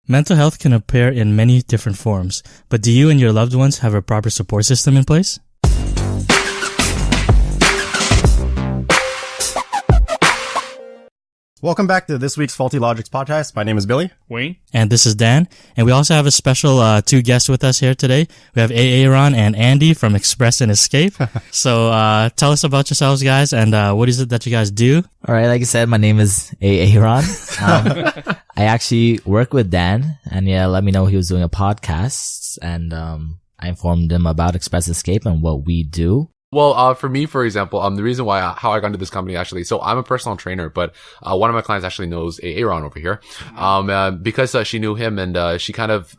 Mental health can appear in many different forms, but do you and your loved ones have a proper support system in place? Welcome back to this week's Faulty Logics podcast. My name is Billy. Wayne. And this is Dan. And we also have a special two guests with us here today. We have Aaron and Andy from Express and Escape. So tell us about yourselves, guys, and what is it that you guys do? All right, like I said, my name is Aaron. I actually work with Dan, and let me know he was doing a podcast, and I informed him about Express Escape and what we do. Well, for me, for example, the reason how I got into this company actually, so I'm a personal trainer, but, one of my clients actually knows Aaron over here. Because, she knew him and, she kind of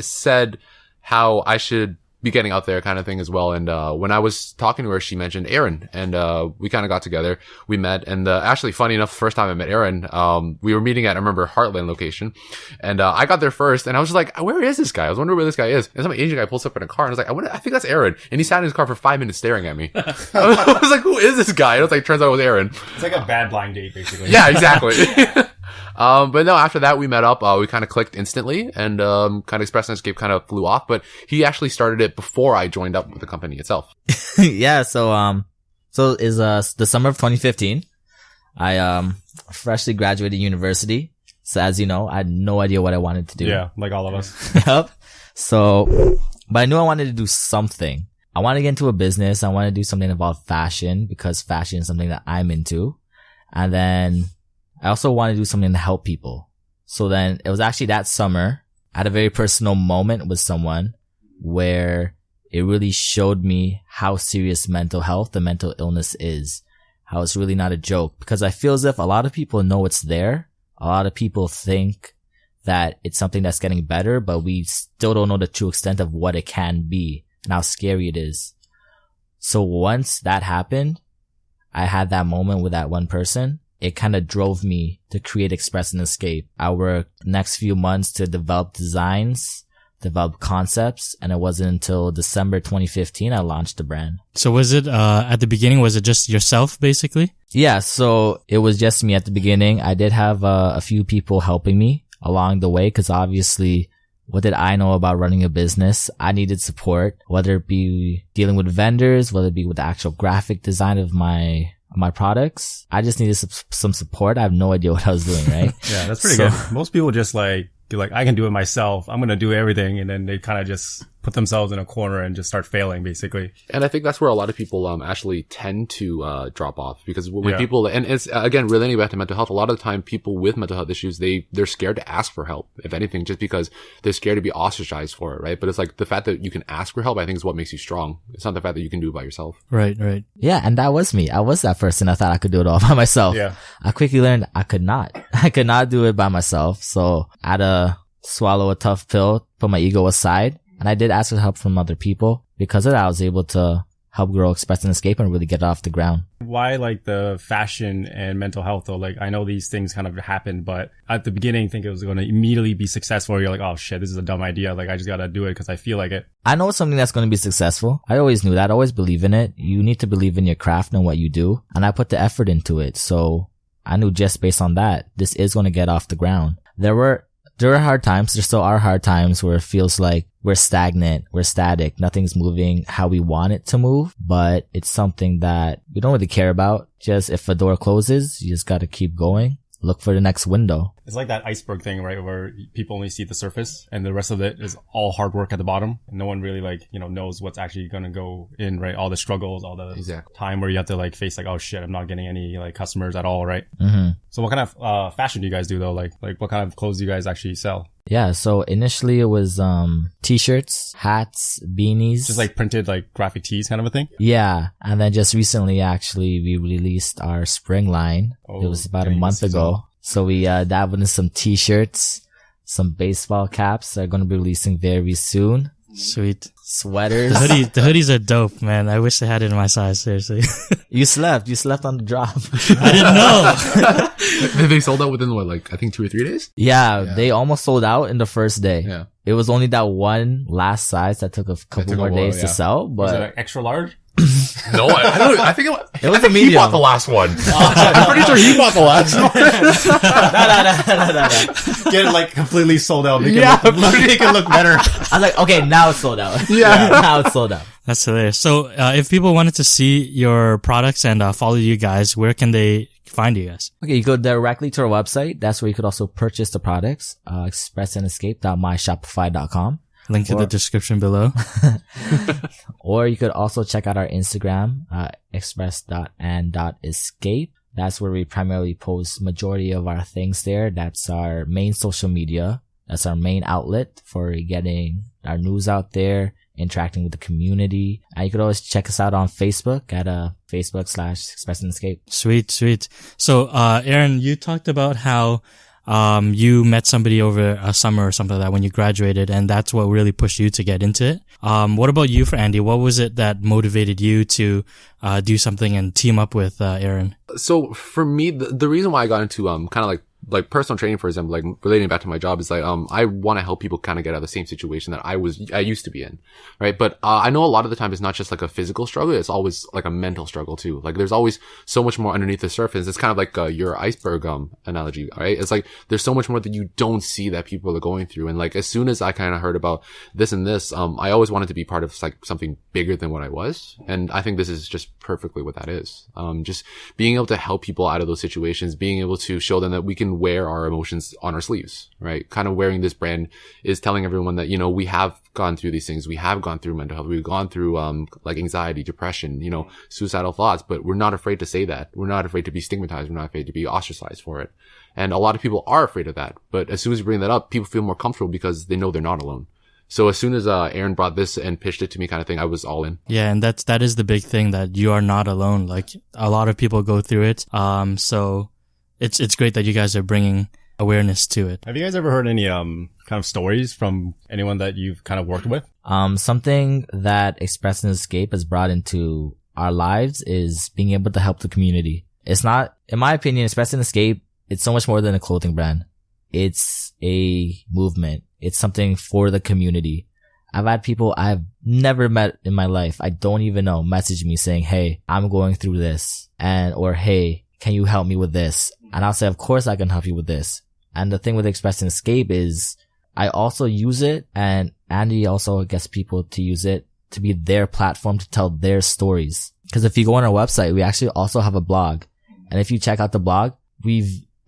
said how I should be getting out there kind of thing as well. And, when I was talking to her, she mentioned Aaron and, we kind of got together. We met and, actually funny enough, the first time I met Aaron, we were meeting at, I remember, Heartland location. And, I got there first and I was just like, where is this guy? I was wondering where this guy is. And some Asian guy pulls up in a car and I was like, I think that's Aaron. And he sat in his car for 5 minutes staring at me. I was like, who is this guy? And it was like, turns out it was Aaron. It's like a bad blind date, basically. Yeah, exactly. But no, after that we met up, we kind of clicked instantly and, kind of Express and Escape kind of flew off, but he actually started it before I joined up with the company itself. Yeah. So is, the summer of 2015. I, freshly graduated university. So as you know, I had no idea what I wanted to do. Yeah. Like all of us. Yep. So, but I knew I wanted to do something. I wanted to get into a business. I wanted to do something about fashion because fashion is something that I'm into. And then I also wanted to do something to help people. So then it was actually that summer, I had a very personal moment with someone where it really showed me how serious mental health and mental illness is. How it's really not a joke. Because I feel as if a lot of people know it's there. A lot of people think that it's something that's getting better, but we still don't know the true extent of what it can be and how scary it is. So once that happened, I had that moment with that one person. It kind of drove me to create Express and Escape. I worked the next few months to develop designs, develop concepts, and it wasn't until December 2015 I launched the brand. So was it, at the beginning, was it just yourself, basically? Yeah, so it was just me at the beginning. I did have a few people helping me along the way because obviously, what did I know about running a business? I needed support, whether it be dealing with vendors, whether it be with the actual graphic design of my products. I just needed some support. I have no idea what I was doing, right? Yeah, that's pretty good. Most people just like I can do it myself. I'm going to do everything. And then they kind of just put themselves in a corner and just start failing, basically. And I think that's where a lot of people, actually tend to, drop off because when people, and it's, again, relating back to mental health, a lot of the time people with mental health issues, they're scared to ask for help, if anything, just because they're scared to be ostracized for it, right? But it's like the fact that you can ask for help, I think is what makes you strong. It's not the fact that you can do it by yourself. Right, right. Yeah, and that was me. I was that person. I thought I could do it all by myself. Yeah. I quickly learned I could not. I could not do it by myself. So I had to swallow a tough pill, put my ego aside. And I did ask for help from other people. Because of that, I was able to help grow Express and Escape and really get it off the ground. Why like the fashion and mental health though? Like I know these things kind of happen, but at the beginning, think it was going to immediately be successful. You're like, oh shit, this is a dumb idea. Like I just got to do it because I feel like it. I know it's something that's going to be successful. I always knew that. I always believe in it. You need to believe in your craft and what you do. And I put the effort into it. So I knew just based on that, this is going to get off the ground. There are hard times. There still are hard times where it feels like we're stagnant, we're static, nothing's moving how we want it to move, but it's something that we don't really care about. Just if a door closes, you just got to keep going. Look for the next window. It's like that iceberg thing, right? Where people only see the surface and the rest of it is all hard work at the bottom. And no one really knows what's actually going to go in, right? All the struggles, all the time where you have to face oh shit, I'm not getting any customers at all, right? Mm-hmm. So what kind of fashion do you guys do though? Like what kind of clothes do you guys actually sell? Yeah, so initially it was t-shirts, hats, beanies. Just printed graphic tees kind of a thing? Yeah, and then just recently actually we released our spring line. It was about a month ago. So we dabbled in some t-shirts, some baseball caps that are going to be releasing very soon. Sweet. Sweaters. The hoodies are dope, man. I wish they had it in my size, seriously. You slept on the drop. I didn't know. They sold out within I think 2 or 3 days? Yeah, they almost sold out in the first day. Yeah. It was only that one last size that took a couple more days to sell, but was it extra large? No, I don't. I think It was I think a he medium. bought the last one. I'm pretty sure he bought the last one. No. Get it like completely sold out. Make Yeah, make it look better. I was like, okay, now it's sold out. Yeah. Now it's sold out. That's hilarious. So, if people wanted to see your products and follow you guys, where can they find you guys? Okay, you go directly to our website. That's where you could also purchase the products. expressandescape.myshopify.com. Link in the description below. Or you could also check out our Instagram, express.and.escape. That's where we primarily post majority of our things there. That's our main social media. That's our main outlet for getting our news out there, interacting with the community. And you could always check us out on Facebook at Facebook/Express and Escape. Sweet. So, Aaron, you talked about how you met somebody over a summer or something like that when you graduated, and that's what really pushed you to get into it. What about you, for Andy? What was it that motivated you to do something and team up with Aaron? So for me, the reason why I got into kind of like personal training, for example, like relating back to my job, is like I want to help people kind of get out of the same situation that I used to be in, right? But I know a lot of the time it's not just like a physical struggle; it's always like a mental struggle too. Like there's always so much more underneath the surface. It's kind of like your iceberg analogy, right? It's like there's so much more that you don't see that people are going through. And like as soon as I kind of heard about this and this, I always wanted to be part of like something bigger than what I was, and I think this is just perfectly what that is. Just being able to help people out of those situations, being able to show them that we can wear our emotions on our sleeves, right? Kind of wearing this brand is telling everyone that, you know, we have gone through these things. We have gone through mental health. We've gone through, like anxiety, depression, you know, suicidal thoughts, but we're not afraid to say that. We're not afraid to be stigmatized. We're not afraid to be ostracized for it. And a lot of people are afraid of that. But as soon as we bring that up, people feel more comfortable because they know they're not alone. So as soon as Aaron brought this and pitched it to me, kind of thing, I was all in. Yeah, and that is the big thing, that you are not alone. Like a lot of people go through it. So it's great that you guys are bringing awareness to it. Have you guys ever heard any kind of stories from anyone that you've kind of worked with? Something that Express and Escape has brought into our lives is being able to help the community. It's not, in my opinion, Express and Escape, it's so much more than a clothing brand. It's a movement. It's something for the community. I've had people I've never met in my life, I don't even know, message me saying, hey, I'm going through this, or hey, can you help me with this? And I'll say, of course I can help you with this. And the thing with Express and Escape is I also use it, and Andy also gets people to use it to be their platform to tell their stories. Because if you go on our website, we actually also have a blog. And if you check out the blog,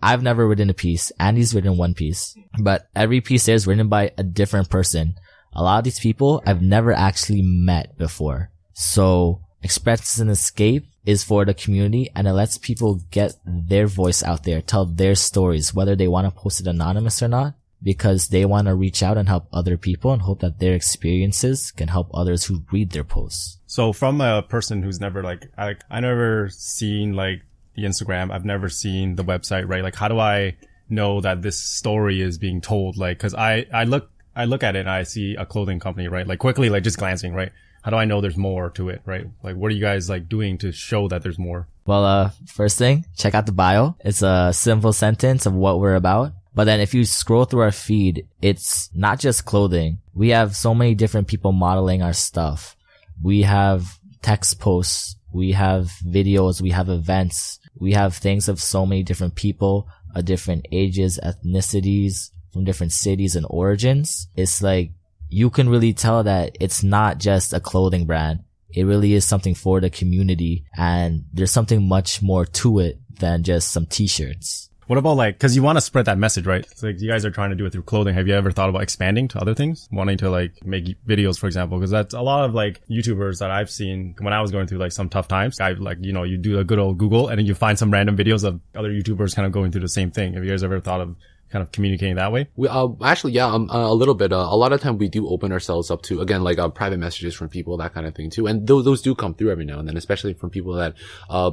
I've never written a piece. Andy's written one piece, but every piece there is written by a different person. A lot of these people I've never actually met before. So Express and Escape is for the community, and it lets people get their voice out there, tell their stories, whether they want to post it anonymous or not, because they want to reach out and help other people and hope that their experiences can help others who read their posts. So from a person who's never I never seen like the Instagram, I've never seen the website, right? Like how do I know that this story is being told? Like, cause I look at it and I see a clothing company, right? Like quickly, like just glancing, right? How do I know there's more to it, right? Like, what are you guys like doing to show that there's more? Well, first thing, check out the bio. It's a simple sentence of what we're about. But then if you scroll through our feed, it's not just clothing. We have so many different people modeling our stuff. We have text posts. We have videos. We have events. We have things of so many different people of different ages, ethnicities, from different cities and origins. It's like, you can really tell that it's not just a clothing brand. It really is something for the community, and there's something much more to it than just some t-shirts. What about like, cause you want to spread that message, right? It's like you guys are trying to do it through clothing. Have you ever thought about expanding to other things? Wanting to like make videos, for example, cause that's a lot of like YouTubers that I've seen when I was going through like some tough times. I like, you know, you do a good old Google and then you find some random videos of other YouTubers kind of going through the same thing. Have you guys ever thought of kind of communicating that way? We, actually, yeah, a little bit. A lot of time we do open ourselves up to, again, like, private messages from people, that kind of thing too. And those do come through every now and then, especially from people that,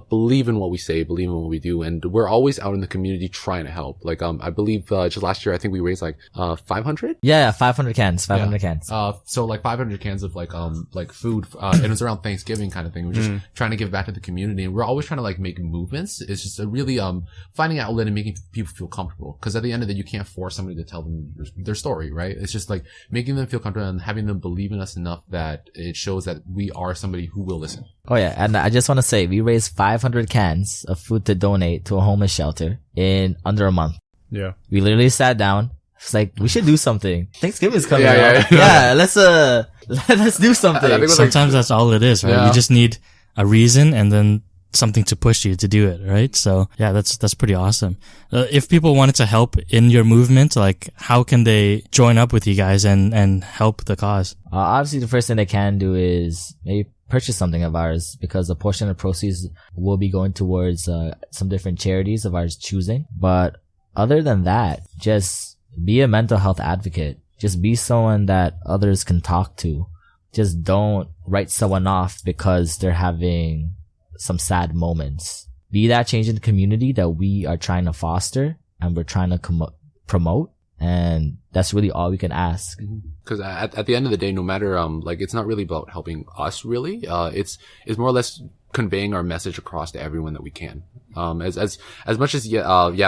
believe in what we say, believe in what we do. And we're always out in the community trying to help. Like, I believe, just last year, I think we raised like, 500? Yeah, 500 cans, 500 cans. So like 500 cans of like food, and it was around Thanksgiving kind of thing. We're just trying to give back to the community. And we're always trying to like make movements. It's just a really, finding an outlet and making people feel comfortable. Cause at the end of the that you can't force somebody to tell them their story, right? It's just like making them feel comfortable and having them believe in us enough that it shows that we are somebody who will listen. Oh yeah, and I just want to say, we raised 500 cans of food to donate to a homeless shelter in under a month. Yeah. We literally sat down. It's like, we should do something. Thanksgiving's coming up. Yeah. Yeah, let's do something. Sometimes that's all it is, right? Yeah. You just need a reason and then something to push you to do it, right? So yeah, that's pretty awesome. If people wanted to help in your movement, like how can they join up with you guys and help the cause? Obviously, the first thing they can do is maybe purchase something of ours, because a portion of proceeds will be going towards some different charities of ours choosing. But other than that, just be a mental health advocate. Just be someone that others can talk to. Just don't write someone off because they're having some sad moments. Be that change in the community that we are trying to foster and we're trying to promote. And that's really all we can ask. Because at the end of the day, no matter, like, it's not really about helping us, really. It's more or less conveying our message across to everyone that we can. As much as,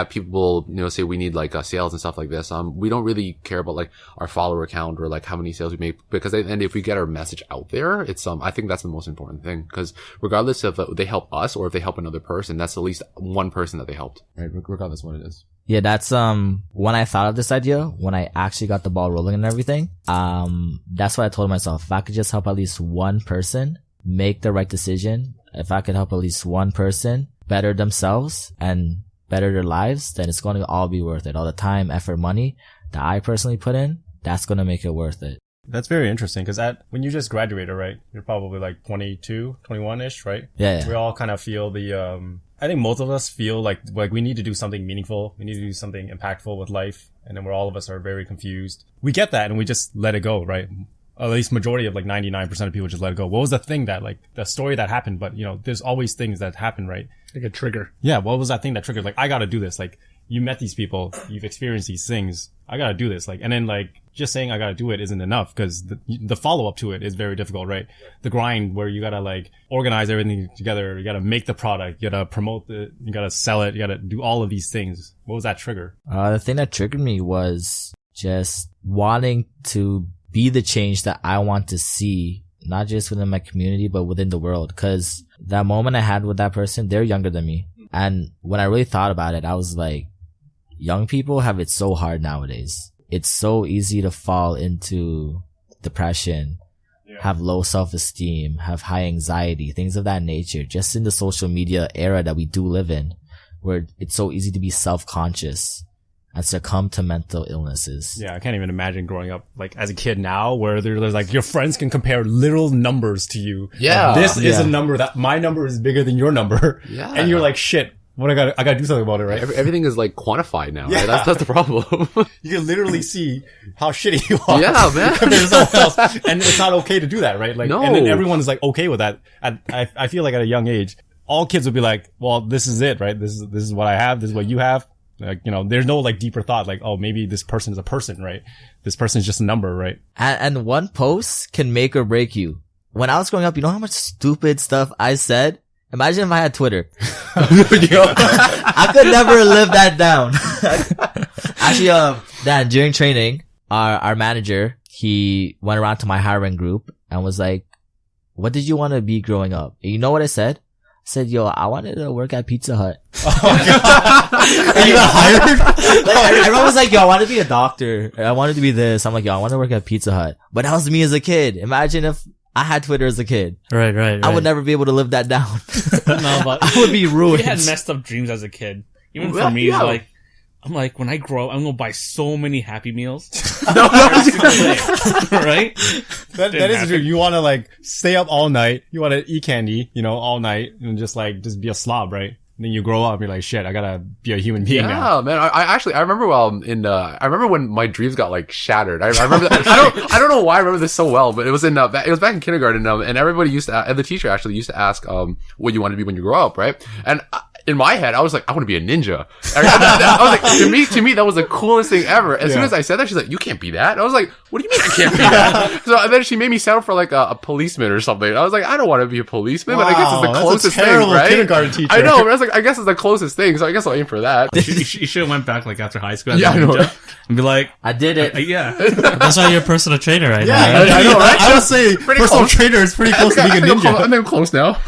people, say we need like sales and stuff like this. We don't really care about like our follower count or like how many sales we make, because and if we get our message out there, it's, I think that's the most important thing, because regardless of they help us or if they help another person, that's at least one person that they helped, right? Regardless of what it is. Yeah, that's, when I thought of this idea, when I actually got the ball rolling and everything, that's what I told myself. If I could just help at least one person make the right decision, if I could help at least one person better themselves and better their lives, then it's going to all be worth it. All the time, effort, money that I personally put in, that's going to make it worth it. That's very interesting, because when you just graduated, right, you're probably like 22, 21-ish, right? Yeah. We all kind of feel I think most of us feel like we need to do something meaningful. We need to do something impactful with life. And then all of us are very confused. We get that and we just let it go, right? At least majority of like 99% of people just let it go. What was the thing that, like, the story that happened? But, there's always things that happen, right? Like a trigger. Yeah. What was that thing that triggered? Like, I gotta do this. Like, you met these people, you've experienced these things. I gotta do this. Like, and then like, just saying I gotta do it isn't enough, because the follow up to it is very difficult, right? The grind where you gotta like organize everything together. You gotta make the product. You gotta promote you gotta sell it. You gotta do all of these things. What was that trigger? The thing that triggered me was just wanting to be the change that I want to see, not just within my community, but within the world. Cause that moment I had with that person, they're younger than me. And when I really thought about it, I was like, young people have it so hard nowadays. It's so easy to fall into depression, have low self-esteem, have high anxiety, things of that nature, just in the social media era that we do live in, where it's so easy to be self-conscious and succumb to mental illnesses. Yeah, I can't even imagine growing up like as a kid now, where there's like your friends can compare literal numbers to you. Yeah. Like, this is a number that my number is bigger than your number. Yeah. And you're like, shit, what I gotta do something about it, right? Everything is like quantified now, right? That's the problem. You can literally see how shitty you are. Yeah, man. Compared to someone else. And it's not okay to do that, right? Like, No. And then everyone is like okay with that. I feel like at a young age, all kids would be like, well, this is it, right? This is what I have. This is what you have. Like, there's no like deeper thought, like, oh, maybe this person is a person, right? This person is just a number, right? And one post can make or break you. When I was growing up, you know how much stupid stuff I said? Imagine if I had Twitter. I could never live that down. Actually, Dan, during training, our manager, he went around to my hiring group and was like, what did you want to be growing up? And you know what I said? I said, yo, I wanted to work at Pizza Hut. And you got hired? Everyone was like, yo, I want to be a doctor. I wanted to be this. I'm like, yo, I want to work at Pizza Hut. But that was me as a kid. Imagine if I had Twitter as a kid. Right. I would never be able to live that down. No, but I would be ruined. we had messed up dreams as a kid. Even for me, yeah. like, I'm like, when I grow up, I'm gonna buy so many Happy Meals. No. Right? That is happen. true. You want to like stay up all night. You want to eat candy, all night and just be a slob, right? And then you grow up, you're like, shit, I gotta be a human being now. Yeah, man. I remember I remember when my dreams got like shattered. I remember that. I don't know why I remember this so well, but it was it was back in kindergarten, and everybody and the teacher actually used to ask, what you want to be when you grow up, right? And in my head, I was like, I want to be a ninja. I was like, to me, that was the coolest thing ever. As soon as I said that, she's like, you can't be that. I was like, what do you mean I can't be that? So and then she made me settle for like a policeman or something. I was like, I don't want to be a policeman, but I guess it's the closest thing, right? Kindergarten teacher. I know, but I was like, I guess it's the closest thing, so I guess I'll aim for that. You should have went back like after high school. Yeah, I know. And be like, I did it. yeah. That's why you're a personal trainer right now. I know, right? I would say Pretty personal close. trainer is pretty close to being a ninja. I'm close now.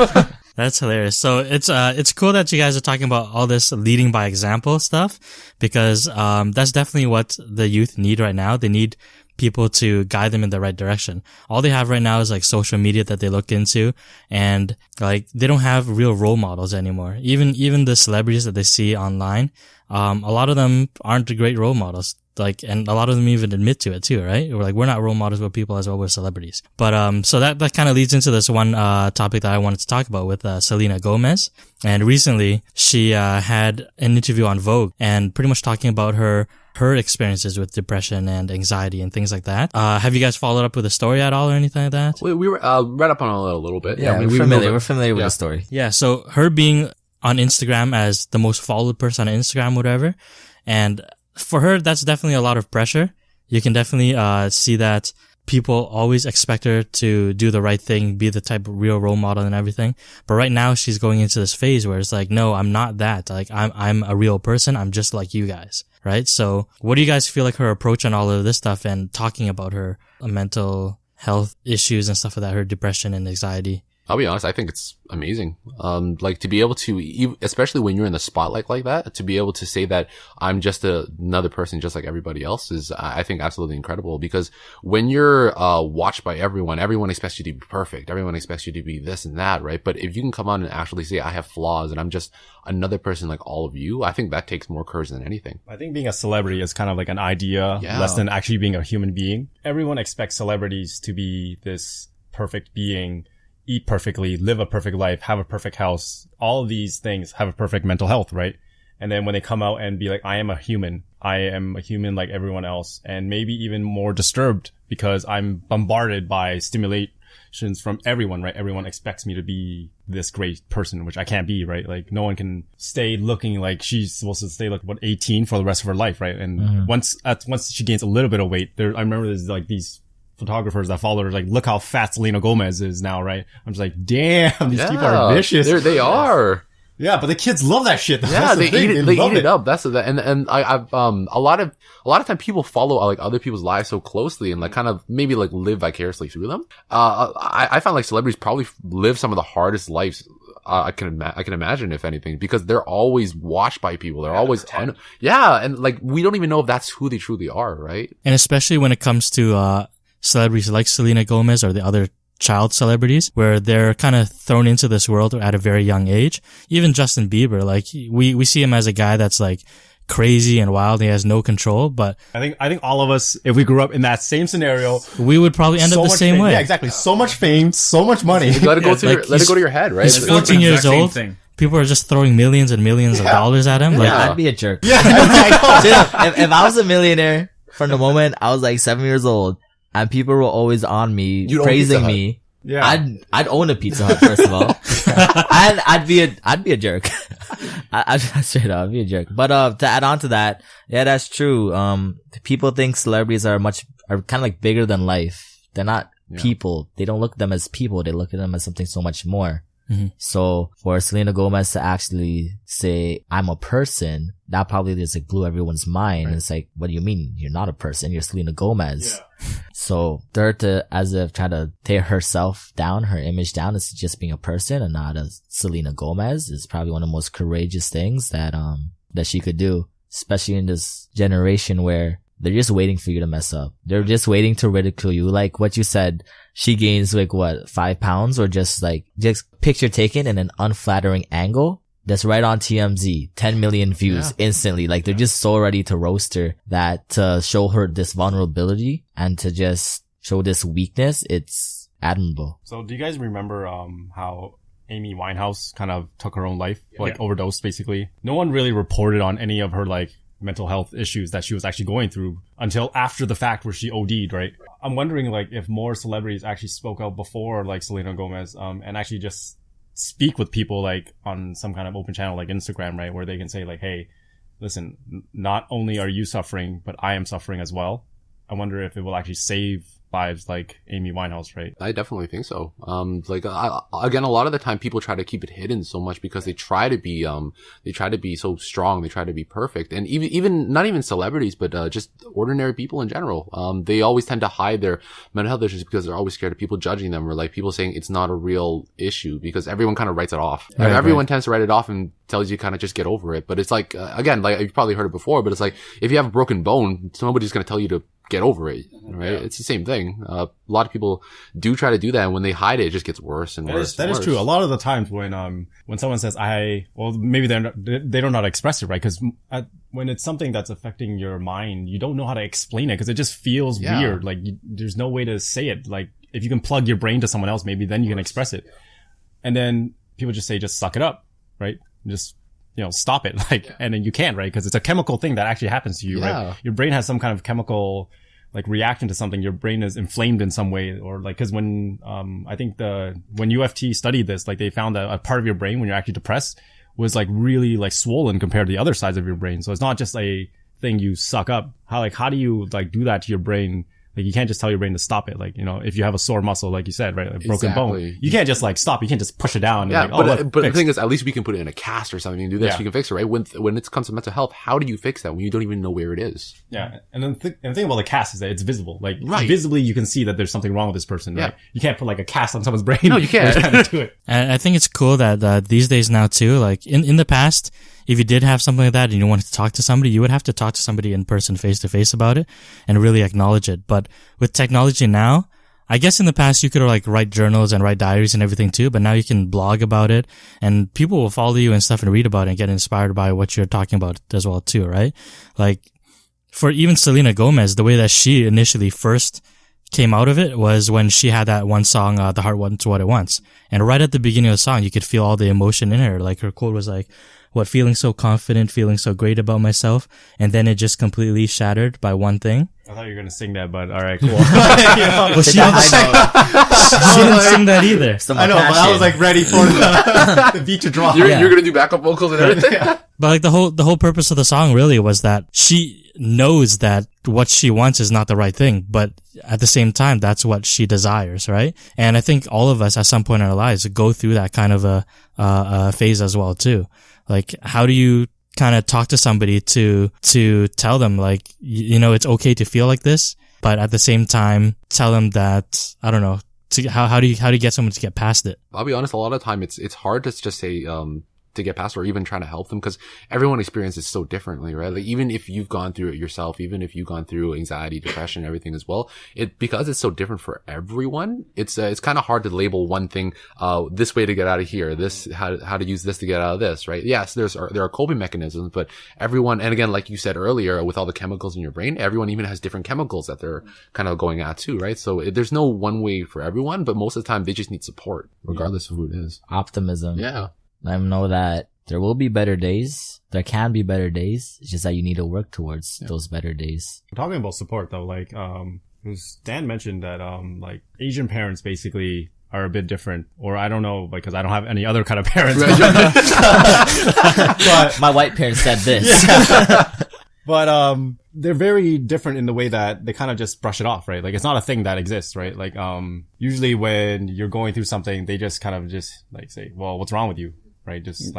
That's hilarious. So it's cool that you guys are talking about all this leading by example stuff, because that's definitely what the youth need right now. They need people to guide them in the right direction. All they have right now is like social media that they look into, and like they don't have real role models anymore. Even the celebrities that they see online, a lot of them aren't great role models. Like, and a lot of them even admit to it too, right? We're like, we're not role models with people as well, we're celebrities. But, so that kind of leads into this one, topic that I wanted to talk about with, Selena Gomez. And recently, she, had an interview on Vogue and pretty much talking about her experiences with depression and anxiety and things like that. Have you guys followed up with a story at all or anything like that? We were, read up on it a little bit. Yeah, we we're familiar with the story. Yeah. So her being on Instagram as the most followed person on Instagram, whatever. And for her, that's definitely a lot of pressure. You can definitely, see that people always expect her to do the right thing, be the type of real role model and everything. But right now she's going into this phase where it's like, no, I'm not that. Like, I'm a real person. I'm just like you guys. Right? So what do you guys feel like her approach on all of this stuff and talking about her mental health issues and stuff like that, her depression and anxiety? I'll be honest, I think it's amazing. Like to be able to, especially when you're in the spotlight like that, to be able to say that I'm just another person just like everybody else is, I think, absolutely incredible. Because when you're, watched by everyone expects you to be perfect. Everyone expects you to be this and that, right? But if you can come on and actually say, I have flaws and I'm just another person like all of you, I think that takes more courage than anything. I think being a celebrity is kind of like an idea less than actually being a human being. Everyone expects celebrities to be this perfect being, eat perfectly, live a perfect life, have a perfect house, all of these things, have a perfect mental health, right? And then when they come out and be like, I am a human like everyone else, and maybe even more disturbed because I'm bombarded by stimulations from everyone, right? Everyone expects me to be this great person, which I can't be, right? Like no one can stay looking like she's supposed to stay like 18 for the rest of her life, right? And once she gains a little bit of weight, I remember there's like these photographers that follow her, like, look how fat Selena Gomez is now, right? I'm just like, damn, these people are vicious. They are. Yeah, but the kids love that shit. Yeah, they eat it up. That's the, and I've a lot of time people follow like other people's lives so closely and like kind of maybe like live vicariously through them. I find like celebrities probably live some of the hardest lives I can imagine, if anything, because they're always watched by people. They're always and like we don't even know if that's who they truly are, right? And especially when it comes to celebrities like Selena Gomez or the other child celebrities, where they're kind of thrown into this world at a very young age. Even Justin Bieber, like we see him as a guy that's like crazy and wild. He has no control, but I think all of us, if we grew up in that same scenario, we would probably end up the same way. Yeah, exactly. So much fame, so much money. Let it go let it go to your head, right? He's 14 years old. People are just throwing millions and millions of dollars at him. Yeah, Like, I'd be a jerk. Yeah. If I was a millionaire from the moment I was like 7 years old and people were always on me, praising me, yeah. I'd own a Pizza Hut, first of all. And I'd be a jerk. I'd straight up, I'd be a jerk. But, to add on to that, yeah, that's true. People think celebrities are kind of like bigger than life. They're not people. They don't look at them as people. They look at them as something so much more. Mm-hmm. So for Selena Gomez to actually say, I'm a person, that probably just like blew everyone's mind. Right. And it's like, what do you mean? You're not a person. You're Selena Gomez. Yeah. So her to, as if try to tear herself down, her image down as just being a person and not as Selena Gomez is probably one of the most courageous things that she could do, especially in this generation where they're just waiting for you to mess up. They're just waiting to ridicule you. Like what you said, she gains like 5 pounds or just picture taken in an unflattering angle. That's right on TMZ. 10 million views instantly. Like they're just so ready to roast her that to show her this vulnerability and to just show this weakness. It's admirable. So do you guys remember, how Amy Winehouse kind of took her own life, overdosed basically? No one really reported on any of her mental health issues that she was actually going through until after the fact where she OD'd, right? I'm wondering if more celebrities actually spoke out before Selena Gomez, and actually just speak with people like on some kind of open channel like Instagram, right? Where they can say like, hey, listen, not only are you suffering, but I am suffering as well. I wonder if it will actually save lives like Amy Winehouse, right? I definitely think so. Again, a lot of the time people try to keep it hidden so much because they try to be so strong. They try to be perfect. And even not even celebrities, but, just ordinary people in general. They always tend to hide their mental health issues because they're always scared of people judging them or like people saying it's not a real issue because everyone kind of writes it off. Right, everyone tends to write it off and tells you kind of just get over it. But it's like, again, like you've probably heard it before, but it's like if you have a broken bone, somebody's going to tell you to get over it, right? Yeah. It's the same thing. A lot of people do try to do that, and when they hide it, it just gets worse and worse. That is true. A lot of the times when someone says maybe they don't know how to express it, right? Because when it's something that's affecting your mind, you don't know how to explain it because it just feels weird. Like there's no way to say it. Like if you can plug your brain to someone else, maybe then you can express it. And then people just say, just suck it up, right? Just stop it. And then you can't, right? Because it's a chemical thing that actually happens to you, right? Your brain has some kind of chemical, like reaction to something. Your brain is inflamed in some way, or like, cause when, I think when UFT studied this, like they found that a part of your brain when you're actually depressed was like really like swollen compared to the other sides of your brain. So it's not just a thing you suck up. How do you like do that to your brain? Like you can't just tell your brain to stop it. Like, if you have a sore muscle, like you said, right? Like broken bone. You can't just like stop. You can't just push it down. Yeah. And but the thing is, at least we can put it in a cast or something and do this. Yeah. You can fix it, right? When it comes to mental health, how do you fix that when you don't even know where it is? Yeah. And then the thing about the cast is that it's visible. Like visibly you can see that there's something wrong with this person, right? You can't put like a cast on someone's brain. No, you can't. Trying to do it. And I think it's cool that these days now too, like in the past, if you did have something like that and you wanted to talk to somebody, you would have to talk to somebody in person, face to face about it and really acknowledge it. But with technology now, I guess in the past you could like write journals and write diaries and everything too, but now you can blog about it and people will follow you and stuff and read about it and get inspired by what you're talking about as well too, right? Like for even Selena Gomez, the way that she initially first came out of it was when she had that one song, The Heart Wants What It Wants. And right at the beginning of the song, you could feel all the emotion in her. Like her quote was like, feeling so confident, feeling so great about myself. And then it just completely shattered by one thing. I thought you were going to sing that, but all right, cool. Well, she didn't sing that either. I know, but I was like ready for the beat to drop. You're going to do backup vocals and everything? But like the whole purpose of the song really was that she knows that what she wants is not the right thing, but at the same time, that's what she desires, right? And I think all of us at some point in our lives go through that kind of a phase as well too. Like, how do you kind of talk to somebody to tell them like, it's okay to feel like this, but at the same time, tell them that, I don't know, how do you get someone to get past it? I'll be honest, a lot of the time it's hard to just say, to get past or even trying to help them because everyone experiences so differently, right? Like even if you've gone through it yourself, even if you've gone through anxiety, depression, everything as well, because it's so different for everyone, it's kind of hard to label one thing, this way to get out of here, this, how to use this to get out of this, right? Yes, there are coping mechanisms, but everyone, and again, like you said earlier, with all the chemicals in your brain, everyone even has different chemicals that they're kind of going at too, right? So there's no one way for everyone, but most of the time they just need support, regardless of who it is. Optimism. Yeah. Let them know that there will be better days. There can be better days. It's just that you need to work towards those better days. Talking about support though, like, Dan mentioned that, like Asian parents basically are a bit different, or I don't know, because I don't have any other kind of parents. But my white parents said this. Yeah. But, they're very different in the way that they kind of just brush it off, right? Like, it's not a thing that exists, right? Like, usually when you're going through something, they just kind of just like say, well, what's wrong with you? Right? Just stop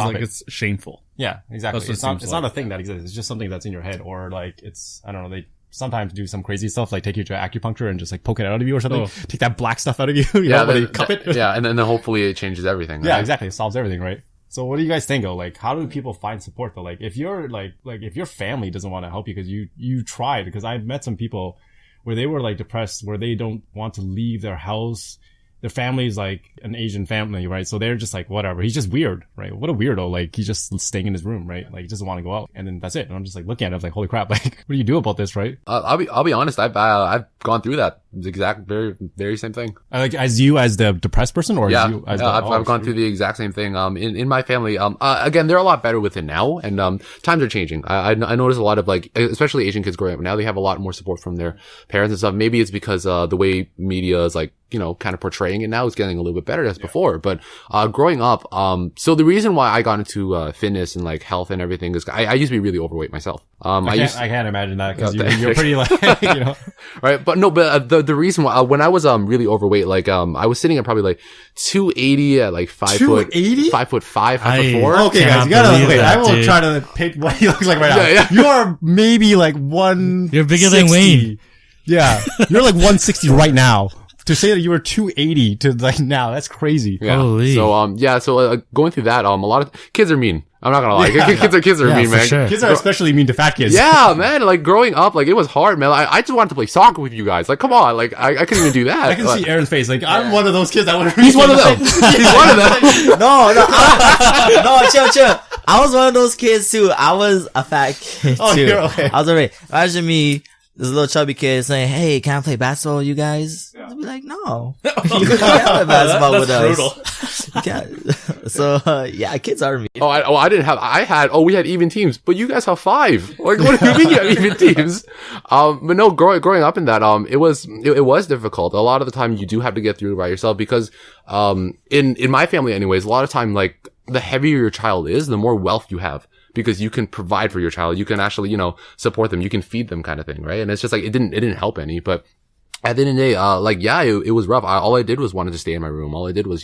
like it. It's shameful. Yeah, exactly. It's not a thing that exists. It's just something that's in your head, or like I don't know, they sometimes do some crazy stuff, like take you to acupuncture and just like poke it out of you or something. Take that black stuff out of you. They cup it. Yeah, and then hopefully it changes everything. Right? Yeah, exactly. It solves everything, right? So what do you guys think though? Like, how do people find support though? Like, if you're like if your family doesn't want to help you because you tried, because I've met some people where they were like depressed, where they don't want to leave their house. Their family's like an Asian family, right? So they're just like, whatever. He's just weird, right? What a weirdo. Like, he's just staying in his room, right? Like, he doesn't want to go out. And then that's it. And I'm just like looking at it, I was like, holy crap. Like, what do you do about this, right? I'll be honest. I've gone through that exact, very, very same thing. Like, as the depressed person, or as you, as I've gone through the exact same thing. In my family, again, they're a lot better with it now, and times are changing. I notice a lot of like, especially Asian kids growing up now, they have a lot more support from their parents and stuff. Maybe it's because the way media is like kind of portraying it now is getting a little bit better as before. But, growing up, so the reason why I got into, fitness and like health and everything is I used to be really overweight myself. I can't imagine that because you're pretty like, right. But no, but, the reason why, when I was, really overweight, like, I was sitting at probably like 280 at like 5 foot, 5'5", 5'4". Okay, guys, you gotta wait. I will try to paint what he looks like right now. Yeah. You are maybe like 160. You're bigger than Wayne. Yeah. You're like 160 right now. To say that you were 280 to like now, that's crazy. Yeah. Holy. So, going through that, a lot of kids are mean. I'm not gonna lie. Kids are mean, man. Sure. Kids are especially mean to fat kids. Yeah, man. Like growing up, like it was hard, man. I just wanted to play soccer with you guys. Like, come on. Like, I couldn't even do that. I can see Aaron's face. Like, I'm one of those kids that would. He's one of them. He's one of them. No, chill. I was one of those kids too. I was a fat kid too. You're okay. I was already. Imagine me, this little chubby kid saying, "Hey, can I play basketball with you guys?" I'd be like, "No, you can't play basketball with us." You can't. So, yeah, kids are mean. We had even teams, but you guys have 5. Like, what do you mean you have even teams? But no, growing up in that, it was difficult. A lot of the time you do have to get through it by yourself because, in my family anyways, a lot of time, like, the heavier your child is, the more wealth you have. Because you can provide for your child. You can actually, support them. You can feed them kind of thing, right? And it's just like, it didn't help any, but at the end of the day, it was rough. All I did was wanted to stay in my room. All I did was,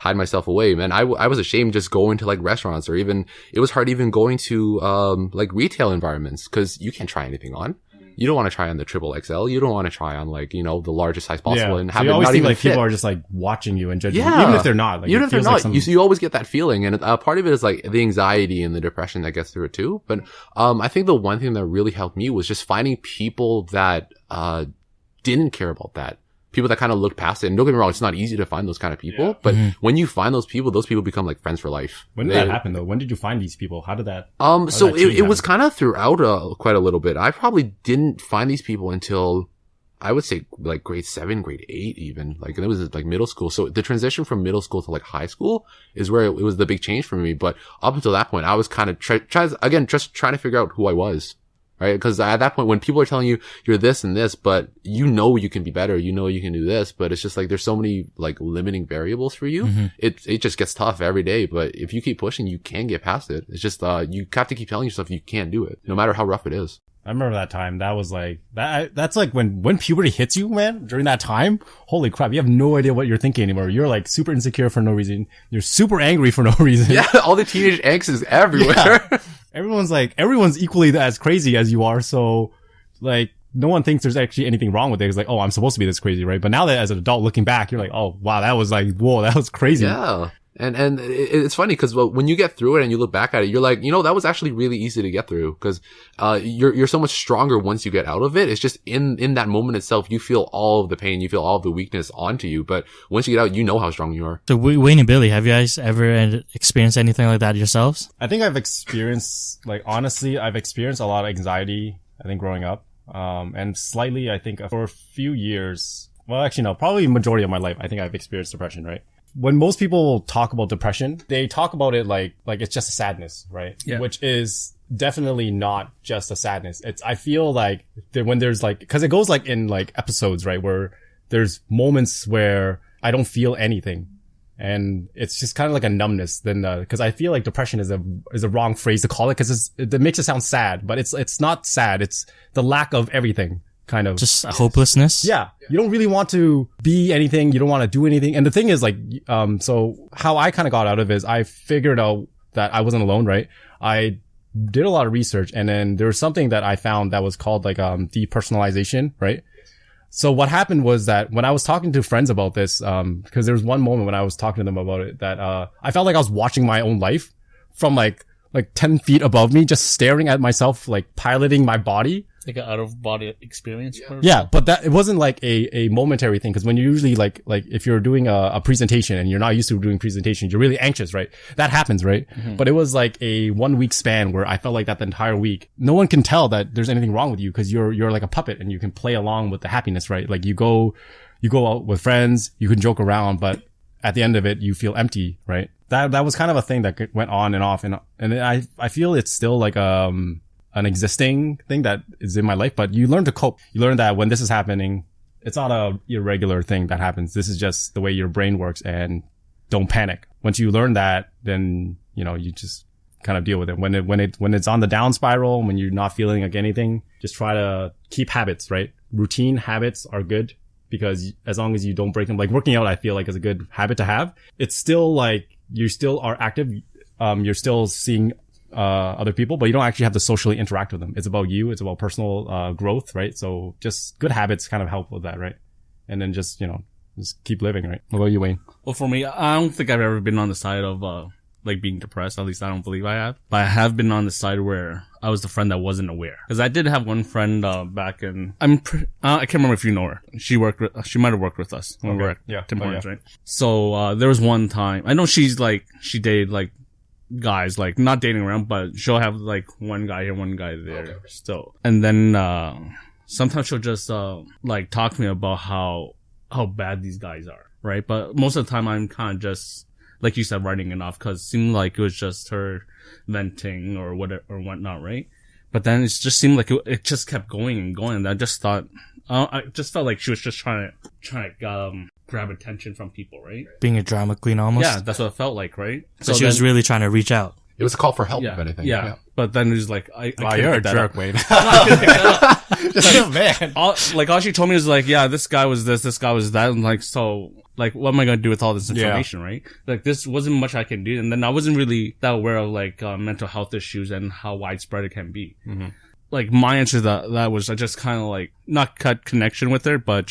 hide myself away, man. I was ashamed just going to like restaurants or even, it was hard even going to, like retail environments cause you can't try anything on. You don't want to try on the triple XL. You don't want to try on like, the largest size possible and have you it always not think even like fit. people are just like watching you and judging you, Yeah. even if they're not. Like, Even if they're not, like you always get that feeling. And part of it is like the anxiety and the depression that gets through it too. But, I think the one thing that really helped me was just finding people that, didn't care about that. People that kind of looked past it. And don't get me wrong, it's not easy to find those kind of people. But when you find those people become like friends for life. When did that happen though? When did you find these people? How did that? So it was kind of throughout, quite a little bit. I probably didn't find these people until I would say like grade 7, grade 8 even. Like, and it was like middle school. So the transition from middle school to like high school is where it was the big change for me. But up until that point, I was kind of just trying to figure out who I was. Right? Because at that point, when people are telling you you're this and this, but you can be better, you can do this, but it's just like there's so many like limiting variables for you. Mm-hmm. It just gets tough every day. But if you keep pushing, you can get past it. It's just you have to keep telling yourself you can't do it, no matter how rough it is. I remember that time. That was like that's like when puberty hits you, man. During that time, holy crap, you have no idea what you're thinking anymore. You're like super insecure for no reason. You're super angry for no reason. Yeah, all the teenage angst is everywhere. Yeah. Everyone's equally as crazy as you are. So like no one thinks there's actually anything wrong with it. It's like, oh, I'm supposed to be this crazy, right? But now that as an adult looking back, you're like, oh wow, that was like, whoa, that was crazy. Yeah. And it's funny because when you get through it and you look back at it, you're like, that was actually really easy to get through because, you're so much stronger once you get out of it. It's just in that moment itself, you feel all of the pain, you feel all of the weakness onto you. But once you get out, you know how strong you are. So Wayne and Billy, have you guys ever experienced anything like that yourselves? I think I've experienced, like, honestly, I've experienced a lot of anxiety, I think, growing up. And slightly, I think for a few years, well, actually, no, probably majority of my life, I think I've experienced depression, right? When most people talk about depression, they talk about it like it's just a sadness, right? Yeah. Which is definitely not just a sadness. I feel like when there's like, cause it goes like in like episodes, right? Where there's moments where I don't feel anything. And it's just kind of like a numbness then, cause I feel like depression is a wrong phrase to call it cause it makes it sound sad, but it's not sad. It's the lack of everything. Kind of just hopelessness. Yeah. You don't really want to be anything. You don't want to do anything. And the thing is like, so how I kind of got out of it is I figured out that I wasn't alone, right? I did a lot of research and then there was something that I found that was called like, depersonalization, right? So what happened was that when I was talking to friends about this, because there was one moment when I was talking to them about it that, I felt like I was watching my own life from like 10 feet above me, just staring at myself, like piloting my body. Like an out of body experience. Yeah, but it wasn't like a momentary thing. Cause when you're usually like if you're doing a presentation and you're not used to doing presentations, you're really anxious, right? That happens, right? Mm-hmm. But it was like a 1 week span where I felt like that the entire week. No one can tell that there's anything wrong with you cause you're like a puppet and you can play along with the happiness, right? Like you go out with friends, you can joke around, but at the end of it, you feel empty, right? That was kind of a thing that went on and off and I feel it's still like, an existing thing that is in my life, but you learn to cope. You learn that when this is happening, it's not a irregular thing that happens. This is just the way your brain works, and don't panic. Once you learn that, then, you know, you just kind of deal with it. When it's on the down spiral, when you're not feeling like anything, just try to keep habits, right? Routine habits are good because as long as you don't break them, like working out, I feel like is a good habit to have. It's still like you still are active. You're still seeing other people, but you don't actually have to socially interact with them. It's about you. It's about personal growth, right? So just good habits kind of help with that, right? And then just, you know, just keep living, right? What about you, Wayne? Well, for me, I don't think I've ever been on the side of like being depressed. At least I don't believe I have. But I have been on the side where I was the friend that wasn't aware. Because I did have one friend back in, I can't remember if you know her. She might have worked with us when we were at Tim Hortons, right? So there was one time, I know she dated like guys, like not dating around, but she'll have like one guy here, one guy there still. And then sometimes she'll just like talk to me about how bad these guys are, right? But most of the time I'm kind of just, like you said, writing it off because it seemed like it was just her venting or whatever or whatnot, right? But then it just seemed like it just kept going and going. And I just thought, I just felt like she was just trying to grab attention from people, right? Being a drama queen almost. Yeah, that's what it felt like, right? So she was really trying to reach out. It was a call for help, if anything. Yeah. But then it was like, I Wow, can't you're a pick that jerk, up. Wayne. I couldn't pick that up. Just, man. All she told me was like, yeah, this guy was this guy was that. And like, so, like, what am I going to do with all this information, right? Like, this wasn't much I can do. And then I wasn't really that aware of like, mental health issues and how widespread it can be. Mm-hmm. Like, my answer to that was I just kind of like, not cut connection with her, but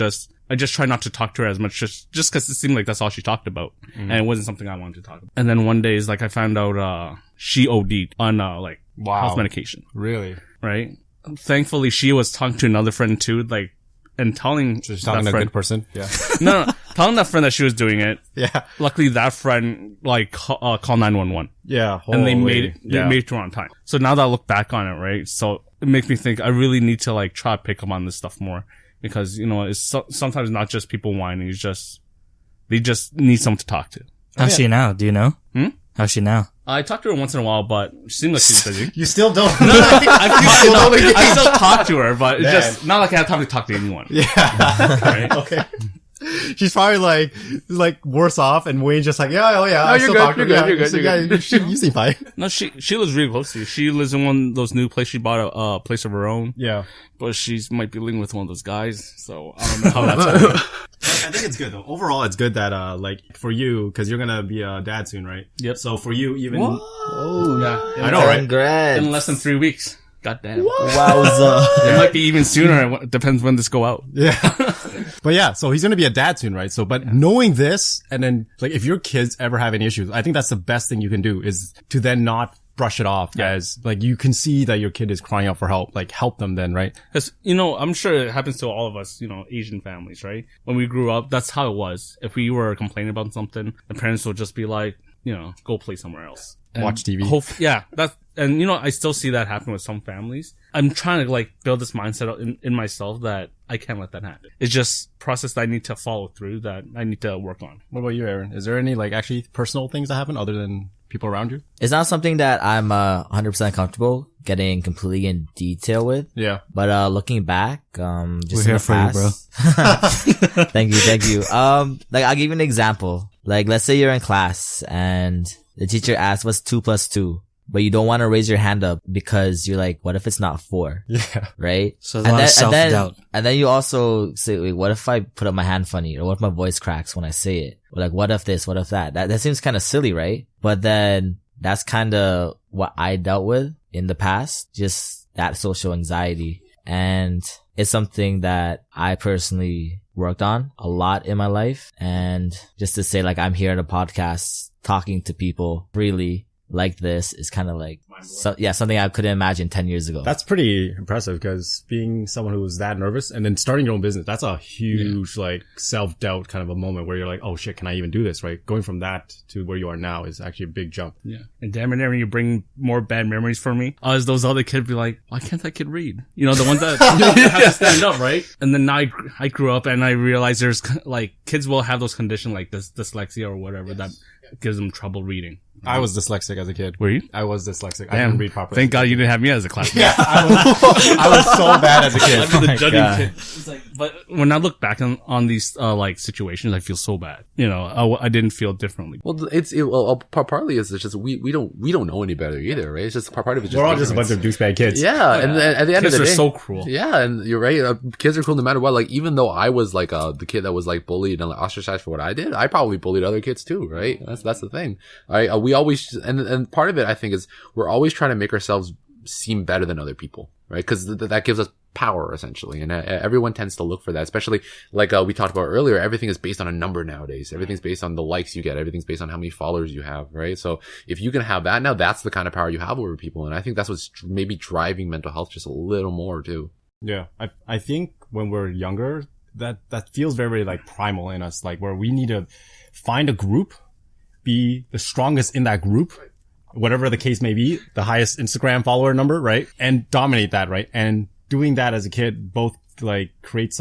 I just try not to talk to her as much just cause it seemed like that's all she talked about. Mm-hmm. And it wasn't something I wanted to talk about. And then one day is like, I found out, she OD'd on, like, health medication. Really? Right? Thankfully, she was talking to another friend too, like, and telling Just that talking to a friend, good person? Yeah. no, telling that friend that she was doing it. Yeah. Luckily, that friend, like, called 911. Yeah. And they made it through on time. So now that I look back on it, right? So it makes me think I really need to, like, try to pick up on this stuff more. Because, you know, it's sometimes not just people whining. It's just, they just need someone to talk to. How's she now? Do you know? How's she now? I talk to her once in a while, but she seems like she's busy. You still don't. I still talk to her, but it's just not like I have time to talk to anyone. Yeah. Right? Okay. She's probably like worse off, and Wayne's just like, yeah, oh yeah, No, you're good, you're good. You seem fine. No, she lives really close to you. She lives in one of those new places. She bought a place of her own. Yeah. But she's might be living with one of those guys, so I don't know how that's going. I think it's good though. Overall, it's good that like for you, because you're gonna be a dad soon, right? Yep. So for you, even Oh, Yeah. I know, right? Congrats. In less than 3 weeks. God damn. Wowza. It might be even sooner. It depends when this go out. Yeah. But yeah, so he's going to be a dad soon, right? So, but knowing this, and then like if your kids ever have any issues, I think that's the best thing you can do is to then not brush it off as like you can see that your kid is crying out for help, like help them then, right? Cause, you know, I'm sure it happens to all of us, you know, Asian families, right? When we grew up, that's how it was. If we were complaining about something, the parents would just be like, you know, go play somewhere else. And watch TV. And you know, I still see that happen with some families. I'm trying to like build this mindset in myself that I can't let that happen. It's just process that I need to follow through, that I need to work on. What about you, Aaron? Is there any like actually personal things that happen other than people around you? It's not something that I'm 100% comfortable getting completely in detail with. Yeah. But looking back, just We're in here the for you, past, bro. Thank you. Like I'll give you an example. Like let's say you're in class and the teacher asks what's 2 plus 2, but you don't want to raise your hand up because you're like, what if it's not 4? Yeah. Right? So there's a lot of self-doubt. And then you also say, wait, what if I put up my hand funny? Or what if my voice cracks when I say it? Or like, what if this? What if that? That seems kind of silly, right? But then that's kind of what I dealt with in the past. Just that social anxiety. And it's something that I personally worked on a lot in my life. And just to say, like, I'm here at a podcast talking to people freely like this is kind of like, something I couldn't imagine 10 years ago. That's pretty impressive because being someone who was that nervous and then starting your own business, that's a huge like self-doubt kind of a moment where you're like, oh shit, can I even do this? Right? Going from that to where you are now is actually a big jump. Yeah. And damn it, Aaron, you bring more bad memories for me. As those other kids be like, why can't that kid read? You know, the ones that have to stand up, right? And then now I grew up and I realized there's like kids will have those conditions like this dyslexia or whatever that gives them trouble reading. I was dyslexic as a kid. Were you? I was dyslexic. I didn't read properly. Thank God you didn't have me as a classmate. Yeah, I was so bad as a kid. I'd be the judging kid. It's like, but when I look back on these like situations, I feel so bad. You know, I didn't feel differently. Well, partly it's just we don't know any better either, right? It's just part of it. We're all just a bunch of douchebag kids. Yeah, and at the end Kids of the day, are so cruel. Yeah, and you're right. Kids are cruel no matter what. Like, even though I was like the kid that was like bullied and like, ostracized for what I did, I probably bullied other kids too, right? That's the thing. Right? We always and part of it, I think, is we're always trying to make ourselves seem better than other people, right? Because that gives us power essentially, and everyone tends to look for that. Especially like we talked about earlier, everything is based on a number nowadays. Everything's based on the likes you get. Everything's based on how many followers you have, right? So if you can have that now, that's the kind of power you have over people, and I think that's what's maybe driving mental health just a little more too. Yeah, I think when we're younger, that feels very, very like primal in us, like where we need to find a group, be the strongest in that group, whatever the case may be, the highest Instagram follower number, right? And dominate that, right? And doing that as a kid both like creates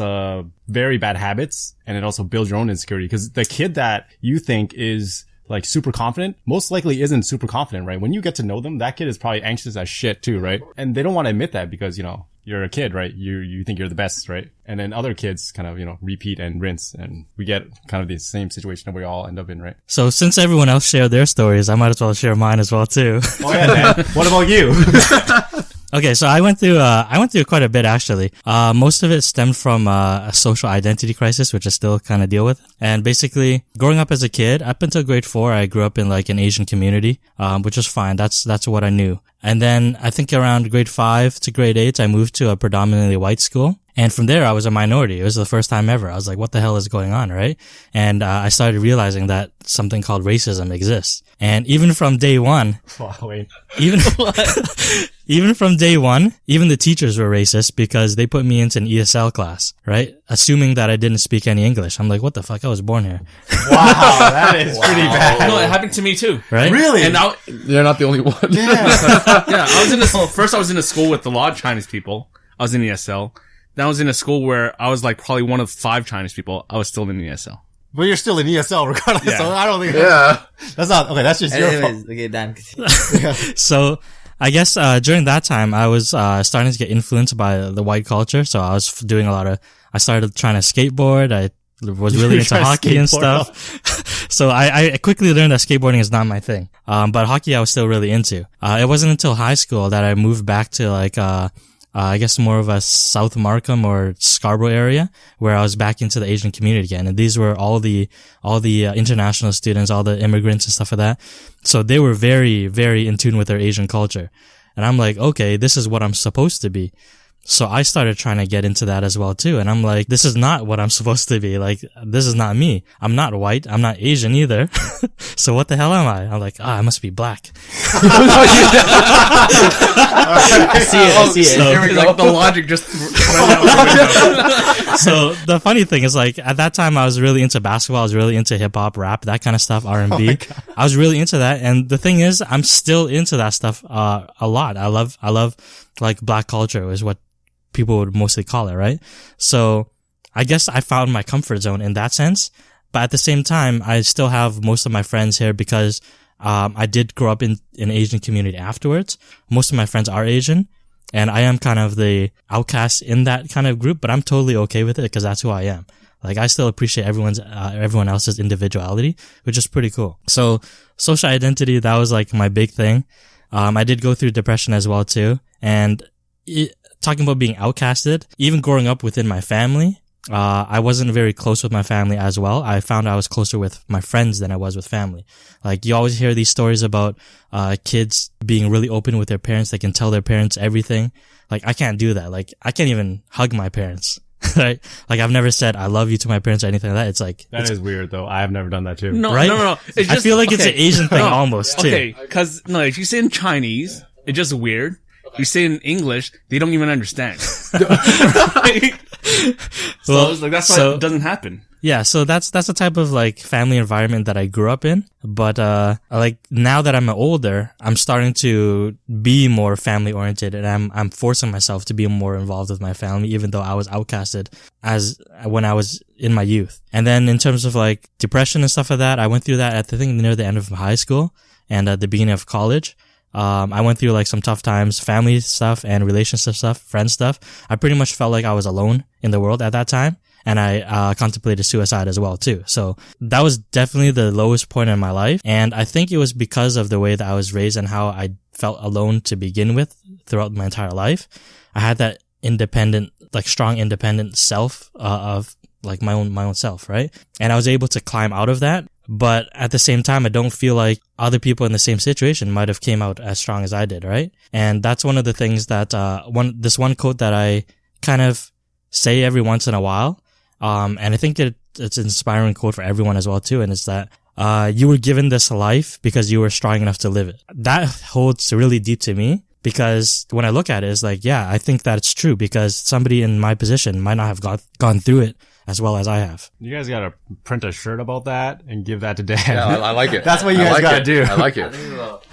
very bad habits, and it also builds your own insecurity, because the kid that you think is like super confident most likely isn't super confident, right? When you get to know them, that kid is probably anxious as shit too, right? And they don't want to admit that because, you know, you're a kid, right? You think you're the best, right? And then other kids kind of, you know, repeat and rinse, and we get kind of the same situation that we all end up in, right? So since everyone else shared their stories, I might as well share mine as well too. Oh yeah, man. What about you? Okay, so I went through quite a bit actually. Most of it stemmed from a social identity crisis, which I still kind of deal with. And basically, growing up as a kid, up until grade 4, I grew up in like an Asian community, which was fine. That's what I knew. And then I think around grade 5 to grade 8, I moved to a predominantly white school. And from there, I was a minority. It was the first time ever. I was like, what the hell is going on, right? And I started realizing that something called racism exists. And even from day one, even from day one, even the teachers were racist because they put me into an ESL class, right? Assuming that I didn't speak any English. I'm like, what the fuck? I was born here. Wow, that is pretty bad. No, it happened to me too. Right? Really? And You're not the only one. Yeah. yeah, I was in a school with a lot of Chinese people. I was in ESL. Then I was in a school where I was like probably one of 5 Chinese people. I was still in ESL. But you're still in ESL regardless, Yeah. so I don't think that's not, okay, that's just your fault. Anyways, okay, Dan. So I guess during that time, I was starting to get influenced by the white culture. So I was doing I started trying to skateboard. I was really into hockey and stuff. So I quickly learned that skateboarding is not my thing. But hockey I was still really into. It wasn't until high school that I moved back to like I guess more of a South Markham or Scarborough area, where I was back into the Asian community again. And these were all the international students, all the immigrants and stuff like that. So they were very, very in tune with their Asian culture. And I'm like, okay, this is what I'm supposed to be. So I started trying to get into that as well too. And I'm like, this is not what I'm supposed to be. Like, this is not me. I'm not white. I'm not Asian either. So what the hell am I? I'm like, I must be black. I see it. So, Here we go. Like the logic just ran out the window. So the funny thing is, like, at that time I was really into basketball. I was really into hip hop, rap, that kind of stuff, R&B. I was really into that. And the thing is, I'm still into that stuff, a lot. I love like black culture is what people would mostly call it, right? So I guess I found my comfort zone in that sense. But at the same time, I still have most of my friends here because I did grow up in an Asian community afterwards. Most of my friends are Asian, and I am kind of the outcast in that kind of group, but I'm totally okay with it because that's who I am. Like, I still appreciate everyone else's individuality, which is pretty cool. So social identity, that was like my big thing. I did go through depression as well too. And talking about being outcasted, even growing up within my family, I wasn't very close with my family as well. I found I was closer with my friends than I was with family. Like, you always hear these stories about, kids being really open with their parents. They can tell their parents everything. Like, I can't do that. Like, I can't even hug my parents. Right? Like, I've never said I love you to my parents or anything like that. It's like, That is weird though. I have never done that too. No, right? no. It's just, I feel like it's an Asian thing almost too. Okay, because no, if you say in Chinese, it's just weird. You say it in English, they don't even understand. So it's like, that's why it doesn't happen. Yeah, so that's the type of like family environment that I grew up in. But like now that I'm older, I'm starting to be more family oriented, and I'm forcing myself to be more involved with my family, even though I was outcasted when I was in my youth. And then in terms of like depression and stuff like that, I went through that at near the end of high school and at the beginning of college. I went through like some tough times, family stuff and relationship stuff, friend stuff. I pretty much felt like I was alone in the world at that time. And I contemplated suicide as well too. So that was definitely the lowest point in my life. And I think it was because of the way that I was raised and how I felt alone to begin with throughout my entire life. I had that independent, like strong independent self, of like my own self, right? And I was able to climb out of that. But at the same time, I don't feel like other people in the same situation might have came out as strong as I did, right? And that's one of the things that, this one quote that I kind of say every once in a while. And I think that it's an inspiring quote for everyone as well too. And it's that, you were given this life because you were strong enough to live it. That holds really deep to me because when I look at it, it's like, yeah, I think that it's true because somebody in my position might not have gone through it as well as I have. You guys gotta print a shirt about that and give that to Dan. Yeah, I like it. That's what you guys gotta do. I like it.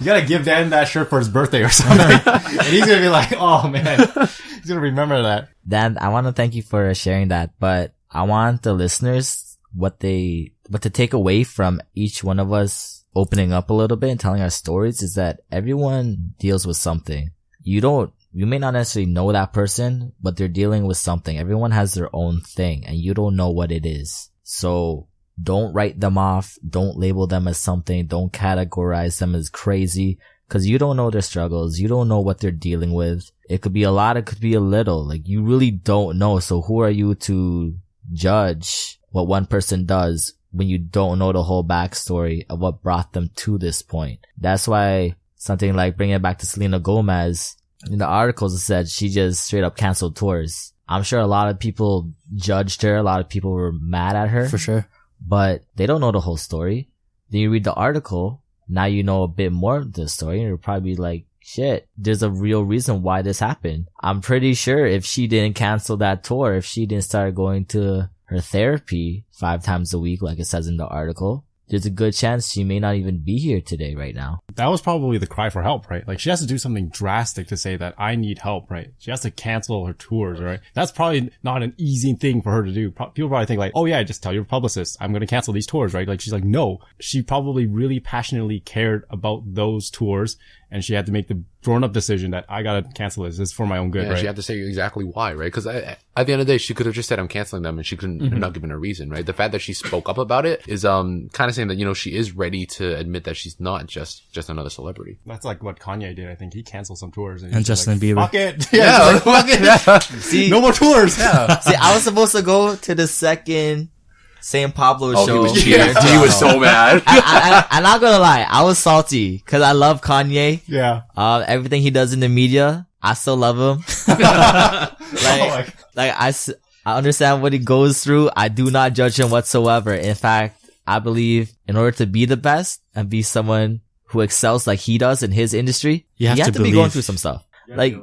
You gotta give Dan that shirt for his birthday or something. And he's gonna be like, oh man, he's gonna remember that. Dan, I want to thank you for sharing that, but I want the listeners, what to take away from each one of us opening up a little bit and telling our stories is that everyone deals with something. You may not necessarily know that person, but they're dealing with something. Everyone has their own thing and you don't know what it is. So don't write them off. Don't label them as something. Don't categorize them as crazy because you don't know their struggles. You don't know what they're dealing with. It could be a lot. It could be a little. Like you really don't know. So who are you to judge what one person does when you don't know the whole backstory of what brought them to this point? That's why something like bringing it back to Selena Gomez, in the articles it said she just straight up canceled tours. I'm sure a lot of people judged her. A lot of people were mad at her. For sure. But they don't know the whole story. Then you read the article. Now you know a bit more of the story and you're probably like, shit, there's a real reason why this happened. I'm pretty sure if she didn't cancel that tour, if she didn't start going to her therapy 5 times a week, like it says in the article, there's a good chance she may not even be here today right now. That was probably the cry for help, right? Like she has to do something drastic to say that I need help, right? She has to cancel her tours, right? That's probably not an easy thing for her to do. People probably think like, oh yeah, just tell your publicist, I'm going to cancel these tours, right? Like she's like, no, she probably really passionately cared about those tours and she had to make the grown up decision that I got to cancel this. This is for my own good, right? She had to say exactly why, right? Because at the end of the day, she could have just said, I'm canceling them and she couldn't not given a reason, right? The fact that she spoke up about it is, kind of saying that, you know, she is ready to admit that she's not just another celebrity. That's like what Kanye did. I think he canceled some tours and Justin like, Bieber. Fuck it. Yeah, fuck it. Yeah. See, no more tours. Yeah. See, I was supposed to go to the second St. Pablo show. He was cheating. He was so mad. I'm not gonna lie. I was salty because I love Kanye. Yeah. Everything he does in the media, I still love him. I understand what he goes through. I do not judge him whatsoever. In fact, I believe in order to be the best and be someone who excels like he does in his industry, you have to be going through some stuff. Like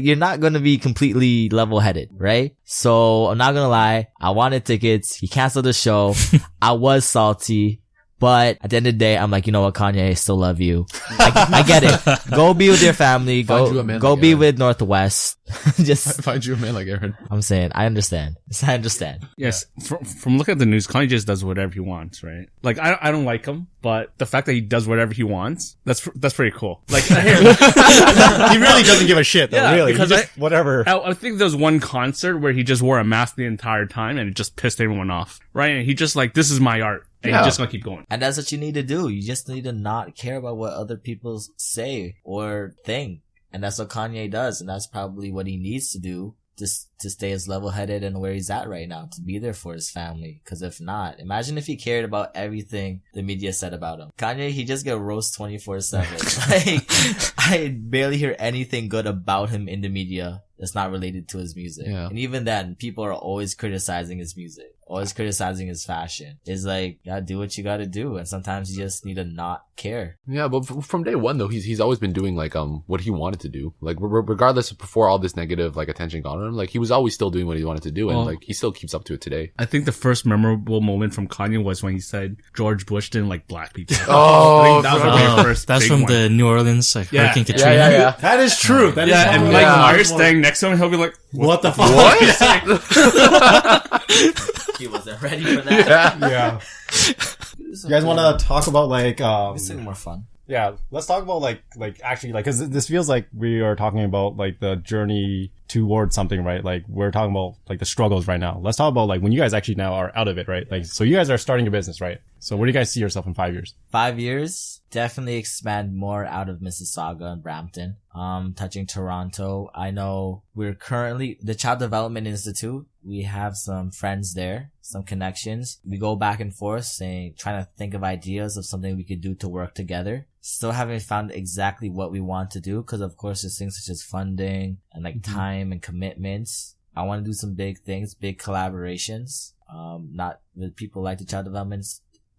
you're not going to be completely level-headed, right? So I'm not going to lie. I wanted tickets. He canceled the show. I was salty. But at the end of the day, I'm like, you know what, Kanye, I still love you. I get it. Go be with your family. Go be with Northwest. Just find you a man like Aaron. I'm saying, I understand. I understand. Yes. From looking at the news, Kanye just does whatever he wants, right? Like, I don't like him, but the fact that he does whatever he wants, that's pretty cool. Like, he really doesn't give a shit, though, yeah, really. Because whatever. I think there was one concert where he just wore a mask the entire time and it just pissed everyone off, right? And he just like, this is my art. And you're just gonna keep going. And that's what you need to do. You just need to not care about what other people say or think. And that's what Kanye does. And that's probably what he needs to do to stay as level-headed and where he's at right now, to be there for his family. Because if not, imagine if he cared about everything the media said about him. Kanye, he just get roast 24/7. Like, I barely hear anything good about him in the media that's not related to his music. Yeah. And even then, people are always criticizing his music. always criticizing his fashion. It's like, gotta do what you gotta do. And sometimes you just need to not care. Yeah, but from day one though, he's always been doing like what he wanted to do. Like regardless of before all this negative like attention got on him, like he was always still doing what he wanted to do, and like he still keeps up to it today. I think the first memorable moment from Kanye was when he said George Bush didn't like black people. Oh, that was like the first that's big from one. the New Orleans Hurricane Katrina. Yeah. That is true. That is And Mike Myers standing next to him, he'll be like, what the fuck? He wasn't ready for that. Yeah. You guys want to talk about like It's more fun. yeah, let's talk about like actually like, cause this feels like we are talking about like the journey towards something, right? Like we're talking about like the struggles right now. Let's talk about like when you guys actually now are out of it, right? Like, so you guys are starting your business, right? So where do you guys see yourself in 5 years? 5 years, definitely expand more out of Mississauga and Brampton. Touching Toronto. I know we're currently the Child Development Institute. We have some friends there, some connections. We go back and forth trying to think of ideas of something we could do to work together. Still haven't found exactly what we want to do, because of course there's things such as funding and like time and commitments. I want to do some big things, big collaborations, not with people like the Child Development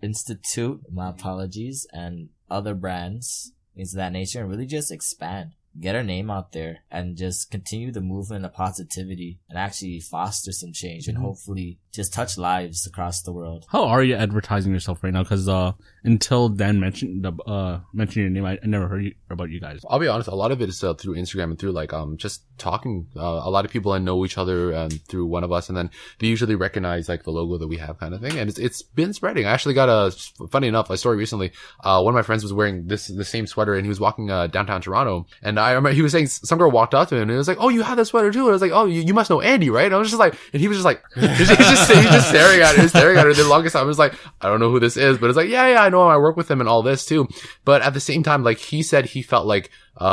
Institute, my apologies, and other brands, things of that nature, and really just expand, get our name out there, and just continue the movement of positivity and actually foster some change and hopefully just touch lives across the world. how are you advertising yourself right now? Because until Dan mentioned your name, I never heard about you guys. I'll be honest, a lot of it is through Instagram and through like just talking. A lot of people know each other through one of us, and then they usually recognize like the logo that we have, kind of thing. And it's been spreading. I actually got funny enough, a story recently. One of my friends was wearing the same sweater, and he was walking downtown Toronto, and I remember he was saying some girl walked up to him and it was like, "Oh, you have that sweater too?" And I was like, "Oh, you must know Andy, right?" And I was just like, and he was just like, he's just staring at her. The longest time I was like, I don't know who this is, but it's like, yeah, I know him. I work with him and all this too. But at the same time, like he said, he felt like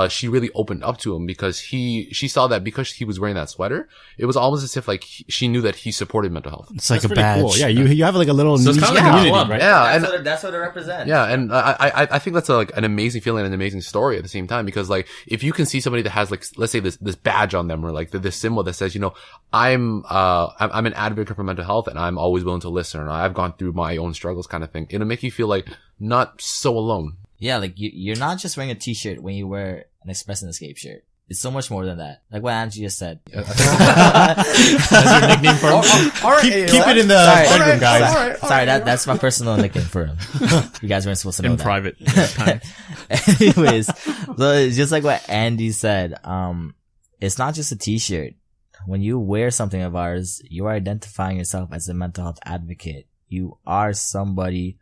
she really opened up to him because she saw that because he was wearing that sweater, it was almost as if like she knew that he supported mental health. It's like That's a pretty badge. cool. Yeah, you have like a little niche it's kinda like a community, club, right? Yeah, That's what it represents. Yeah, and I think that's like an amazing feeling and an amazing story at the same time, because like if you can see somebody that has like, let's say this badge on them, or like this symbol that says, you know, I'm an advocate for mental health and I'm always willing to listen, and I've gone through my own struggles, kind of thing. It'll make you feel like not so alone. Yeah, like you're not just wearing a t-shirt when you wear an Express and Escape shirt. It's so much more than that. Like what Angie just said. That's your nickname for him. All right, Keep it in the bedroom, guys. Sorry, that's my personal nickname for him. You guys weren't supposed to know In that. private time. Anyways, so it's just like what Andy said. It's not just a t-shirt. When you wear something of ours, you are identifying yourself as a mental health advocate. You are somebody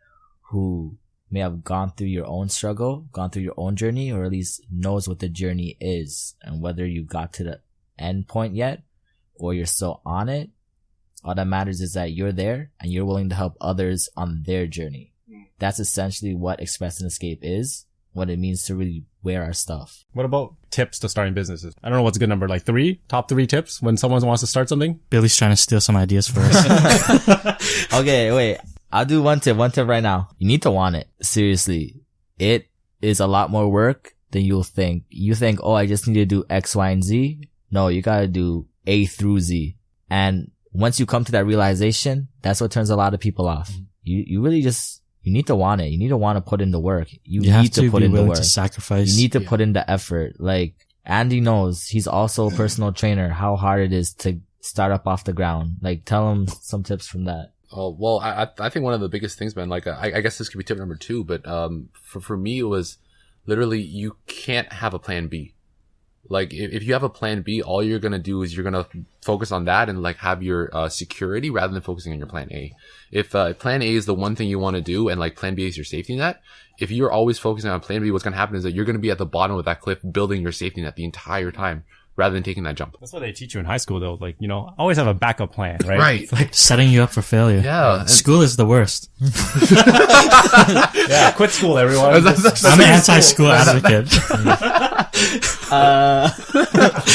who may have gone through your own struggle, gone through your own journey, or at least knows what the journey is. And whether you got to the end point yet, or you're still on it, all that matters is that you're there and you're willing to help others on their journey. That's essentially what Express and Escape is, what it means to really wear our stuff. What about tips to starting businesses? I don't know what's a good number, like 3? Top 3 tips when someone wants to start something? Billy's trying to steal some ideas for us. Okay, wait. I'll do one tip right now. You need to want it. Seriously. It is a lot more work than you'll think. You think, oh, I just need to do X, Y, and Z. No, you gotta do A through Z. And once you come to that realization, that's what turns a lot of people off. You really just, you need to want it. You need to want to put in the work. You have need to put be in the willing work. to sacrifice. You need to put in the effort. Like Andy knows, he's also a personal trainer, how hard it is to start up off the ground. Like tell him some tips from that. Oh, well, I think one of the biggest things, man, like, I guess this could be tip number 2, but, for me, it was literally, you can't have a plan B. Like, if you have a plan B, all you're gonna do is you're gonna focus on that and like have your, security rather than focusing on your plan A. If, plan A is the one thing you want to do and like plan B is your safety net, if you're always focusing on plan B, what's gonna happen is that you're gonna be at the bottom of that cliff building your safety net the entire time, rather than taking that jump. That's what they teach you in high school, though. Like, you know, always have a backup plan, right? Right. It's like, Setting you up for failure. Yeah. School is the worst. yeah, quit school, everyone. I'm an anti-school advocate.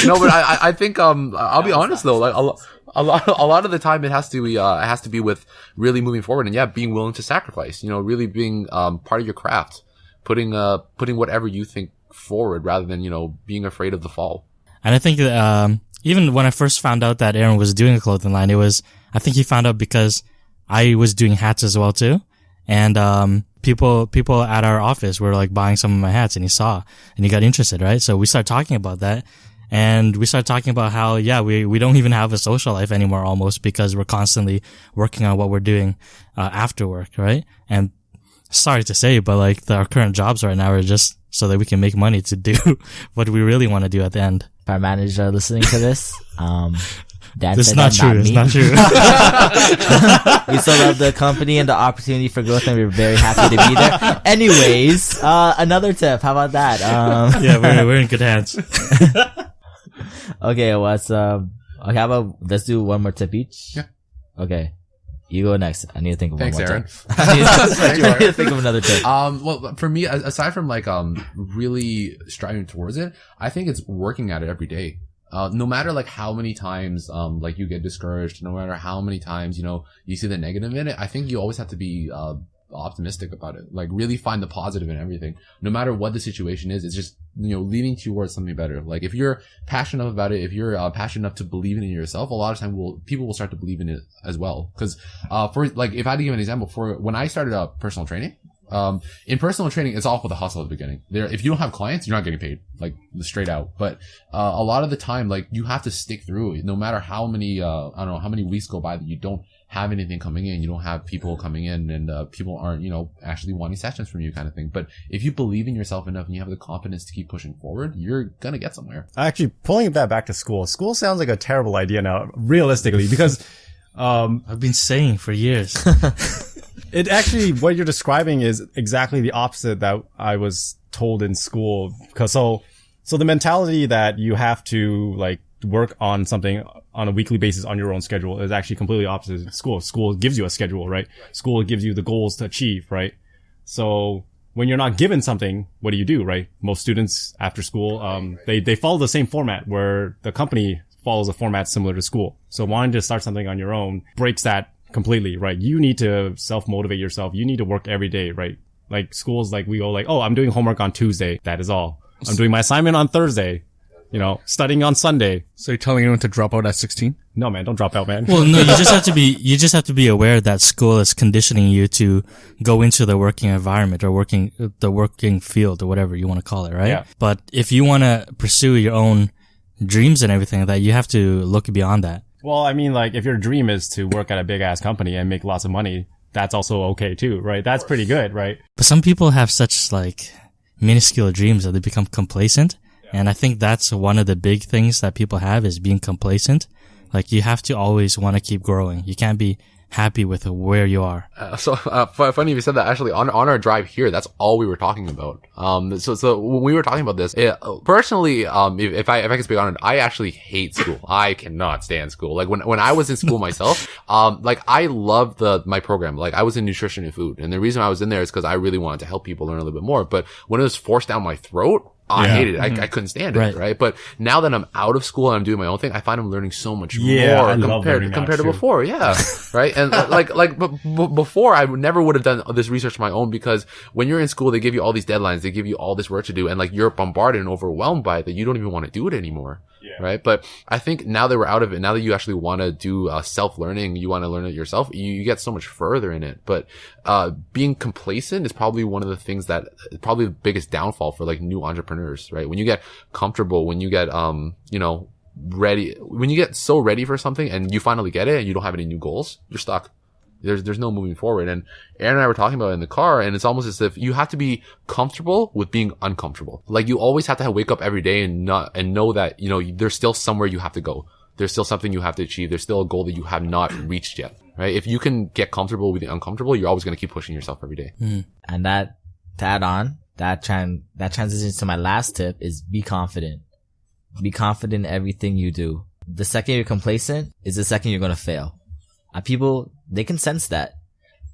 No, but I think, I'll be honest though, like a lot of the time it has to be with really moving forward and being willing to sacrifice, you know, really being, part of your craft, putting whatever you think forward rather than, you know, being afraid of the fall. And I think even when I first found out that Aaron was doing a clothing line, I think he found out because I was doing hats as well too. And, people at our office were like buying some of my hats, and he got interested, right? So we started talking about that. And we started talking about how, we don't even have a social life anymore almost, because we're constantly working on what we're doing, after work, right? And sorry to say, but like our current jobs right now are just so that we can make money to do what we really want to do at the end. If our manager listening to this, Dan It's said not that, true. not It's me. not true. We still love the company and the opportunity for growth, and we're very happy to be there. Anyways, another tip. How about that? Yeah, we're in good hands. Okay, okay, how about, let's do one more tip each? Yeah. Okay. You go next. I need to think of Thanks, one more Aaron. tip. I need to think of another tip. Well, for me, aside from like, really striving towards it, I think it's working at it every day. No matter like how many times, like you get discouraged, no matter how many times, you see the negative in it, I think you always have to be, optimistic about it. Like really find the positive in everything. No matter what the situation is, it's just, leading towards something better. Like if you're passionate about it, if you're passionate enough to believe in it yourself, a lot of time people will start to believe in it as well. Cause, for like, if I had to give an example for when I started personal training, in personal training, it's all for the hustle at the beginning. If you don't have clients, you're not getting paid, like straight out. But, a lot of the time, like you have to stick through it. No matter how many, I don't know, how many weeks go by that you don't have anything coming in, you don't have people coming in, and, people aren't, actually wanting sessions from you kind of thing. But if you believe in yourself enough and you have the confidence to keep pushing forward, you're gonna get somewhere. Actually, pulling that back to school sounds like a terrible idea now, realistically, because, I've been saying for years. it actually, what you're describing is exactly the opposite that I was told in school. Cause so the mentality that you have to like work on something on a weekly basis on your own schedule is actually completely opposite in school. School gives you a schedule, right? School gives you the goals to achieve, right? So when you're not given something, what do, right? Most students after school, they follow the same format where the company follows a format similar to school. So wanting to start something on your own breaks that completely, right? You need to self-motivate yourself. You need to work every day, right? Like schools, like we go like, oh, I'm doing homework on Tuesday. That is all. I'm doing my assignment on Thursday. Studying on Sunday. So you're telling anyone to drop out at 16? No, man, don't drop out, man. Well, no, you just have to be aware that school is conditioning you to go into the working environment or the working field or whatever you want to call it, right? Yeah. But if you want to pursue your own dreams and everything like that, you have to look beyond that. Well, I mean, like, if your dream is to work at a big ass company and make lots of money, that's also okay too, right? That's pretty good, right? But some people have such like minuscule dreams that they become complacent. And I think that's one of the big things that people have is being complacent. Like you have to always want to keep growing. You can't be happy with where you are. Funny you said that. Actually, on our drive here, that's all we were talking about. So when we were talking about this, personally, if I can speak on it, I actually hate school. I cannot stand school. Like when I was in school myself, like I loved my program. Like I was in nutrition and food, and the reason I was in there is because I really wanted to help people learn a little bit more. But when it was forced down my throat, I hated it. I couldn't stand it, right? But now that I'm out of school and I'm doing my own thing, I find I'm learning so much more compared to before. Yeah. Right. And before I never would have done this research on my own, because when you're in school, they give you all these deadlines. They give you all this work to do. And like you're bombarded and overwhelmed by it that you don't even want to do it anymore. Yeah. Right. But I think now that we're out of it, now that you actually want to do self-learning, you want to learn it yourself, you get so much further in it. But being complacent is probably one of the things that probably the biggest downfall for like new entrepreneurs, right? When you get comfortable, when you get ready, when you get so ready for something and you finally get it and you don't have any new goals, you're stuck. There's no moving forward. And Aaron and I were talking about it in the car, and it's almost as if you have to be comfortable with being uncomfortable. Like you always have to wake up every day and know that, there's still somewhere you have to go. There's still something you have to achieve. There's still a goal that you have not reached yet, right? If you can get comfortable with the uncomfortable, you're always going to keep pushing yourself every day. And to add on, that transitions to my last tip is be confident. Be confident in everything you do. The second you're complacent is the second you're going to fail. People, they can sense that.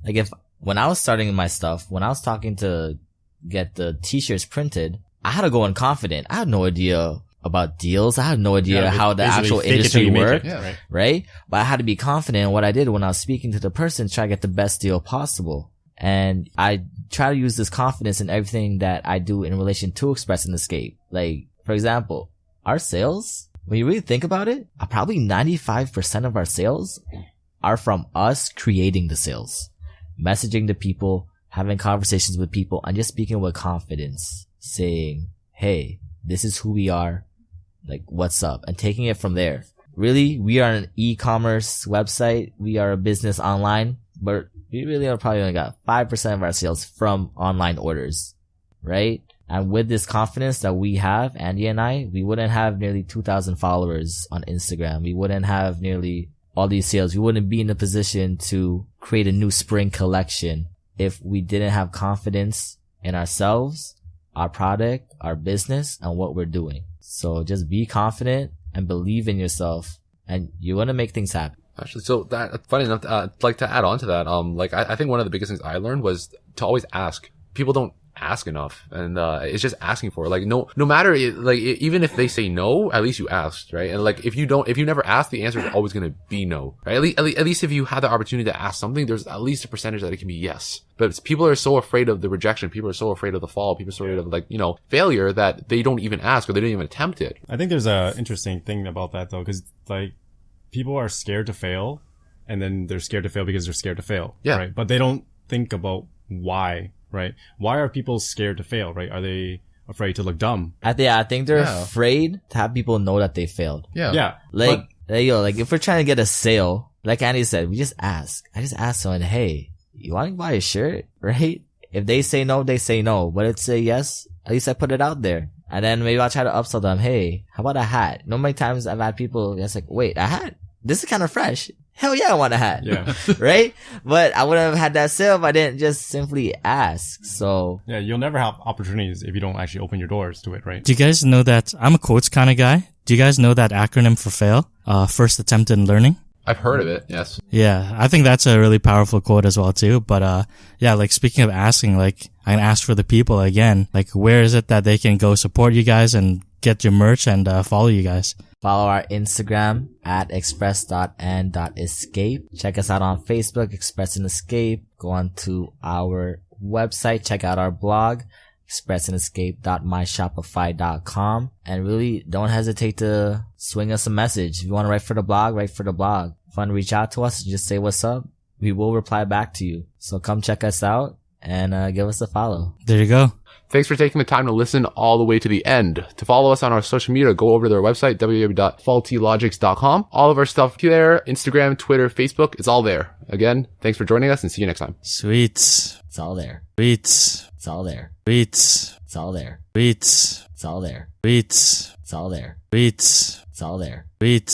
Like when I was starting my stuff, when I was talking to get the t-shirts printed, I had to go in confident. I had no idea about deals. I had no idea how the actual industry worked, right? But I had to be confident in what I did when I was speaking to the person to try to get the best deal possible. And I try to use this confidence in everything that I do in relation to Express and Escape. Like, for example, our sales, when you really think about it, probably 95% of our sales are from us creating the sales, messaging the people, having conversations with people, and just speaking with confidence, saying, hey, this is who we are, like, what's up, and taking it from there. Really, we are an e-commerce website. We are a business online, but we really are probably only got 5% of our sales from online orders, right? And with this confidence that we have, Andy and I, we wouldn't have nearly 2,000 followers on Instagram. We wouldn't have nearly all these sales. We wouldn't be in a position to create a new spring collection if we didn't have confidence in ourselves, our product, our business, and what we're doing. So just be confident and believe in yourself, and you're going to make things happen. Actually, so that, funny enough, like to add on to that, like I think one of the biggest things I learned was to always ask. People don't ask enough, and it's just asking for it. Like no matter even if they say no, at least you asked, right? And like if you never ask, the answer is always going to be no, right? At least if you had the opportunity to ask something, there's at least a percentage that it can be yes. But people are so afraid of the rejection, people are so afraid of the fall, people are so afraid of like, failure, that they don't even ask, or they don't even attempt it. I think there's a interesting thing about that though, because like people are scared to fail, and then they're scared to fail because they're scared to fail, yeah, right? But they don't think about why. Right? Why are people scared to fail, right? Are they afraid to look dumb? I think they're afraid to have people know that they failed. Yeah. Yeah. Like if we're trying to get a sale, like Andy said, we just ask. I just ask someone, hey, you want to buy a shirt? Right? If they say no, they say no. But if say yes, at least I put it out there. And then maybe I'll try to upsell them, hey, how about a hat? Many times I've had people that's like, wait, a hat? This is kind of fresh. Hell yeah, I want a hat. Yeah. Right? But I wouldn't have had that sale if I didn't just simply ask. So. Yeah, you'll never have opportunities if you don't actually open your doors to it, right? Do you guys know that I'm a quotes kind of guy? Do you guys know that acronym for fail? First attempt in learning? I've heard of it, yes. Yeah, I think that's a really powerful quote as well too. But yeah, like speaking of asking, like I can ask for the people again. Like where is it that they can go support you guys and get your merch and follow you guys? Follow our Instagram at express.and.escape. Check us out on Facebook, Express and Escape. Go on to our website. Check out our blog, expressandescape.myshopify.com. And really don't hesitate to swing us a message. If you want to write for the blog, write for the blog. If you want to reach out to us, just say what's up. We will reply back to you. So come check us out and give us a follow. There you go. Thanks for taking the time to listen all the way to the end. To follow us on our social media, go over to their website, www.faultylogics.com. All of our stuff there, Instagram, Twitter, Facebook, it's all there. Again, thanks for joining us and see you next time. Sweet. It's all there. Sweet. It's all there. Sweet. It's all there. Sweet. It's all there. Sweet. It's all there. Sweet. It's all there. Sweet.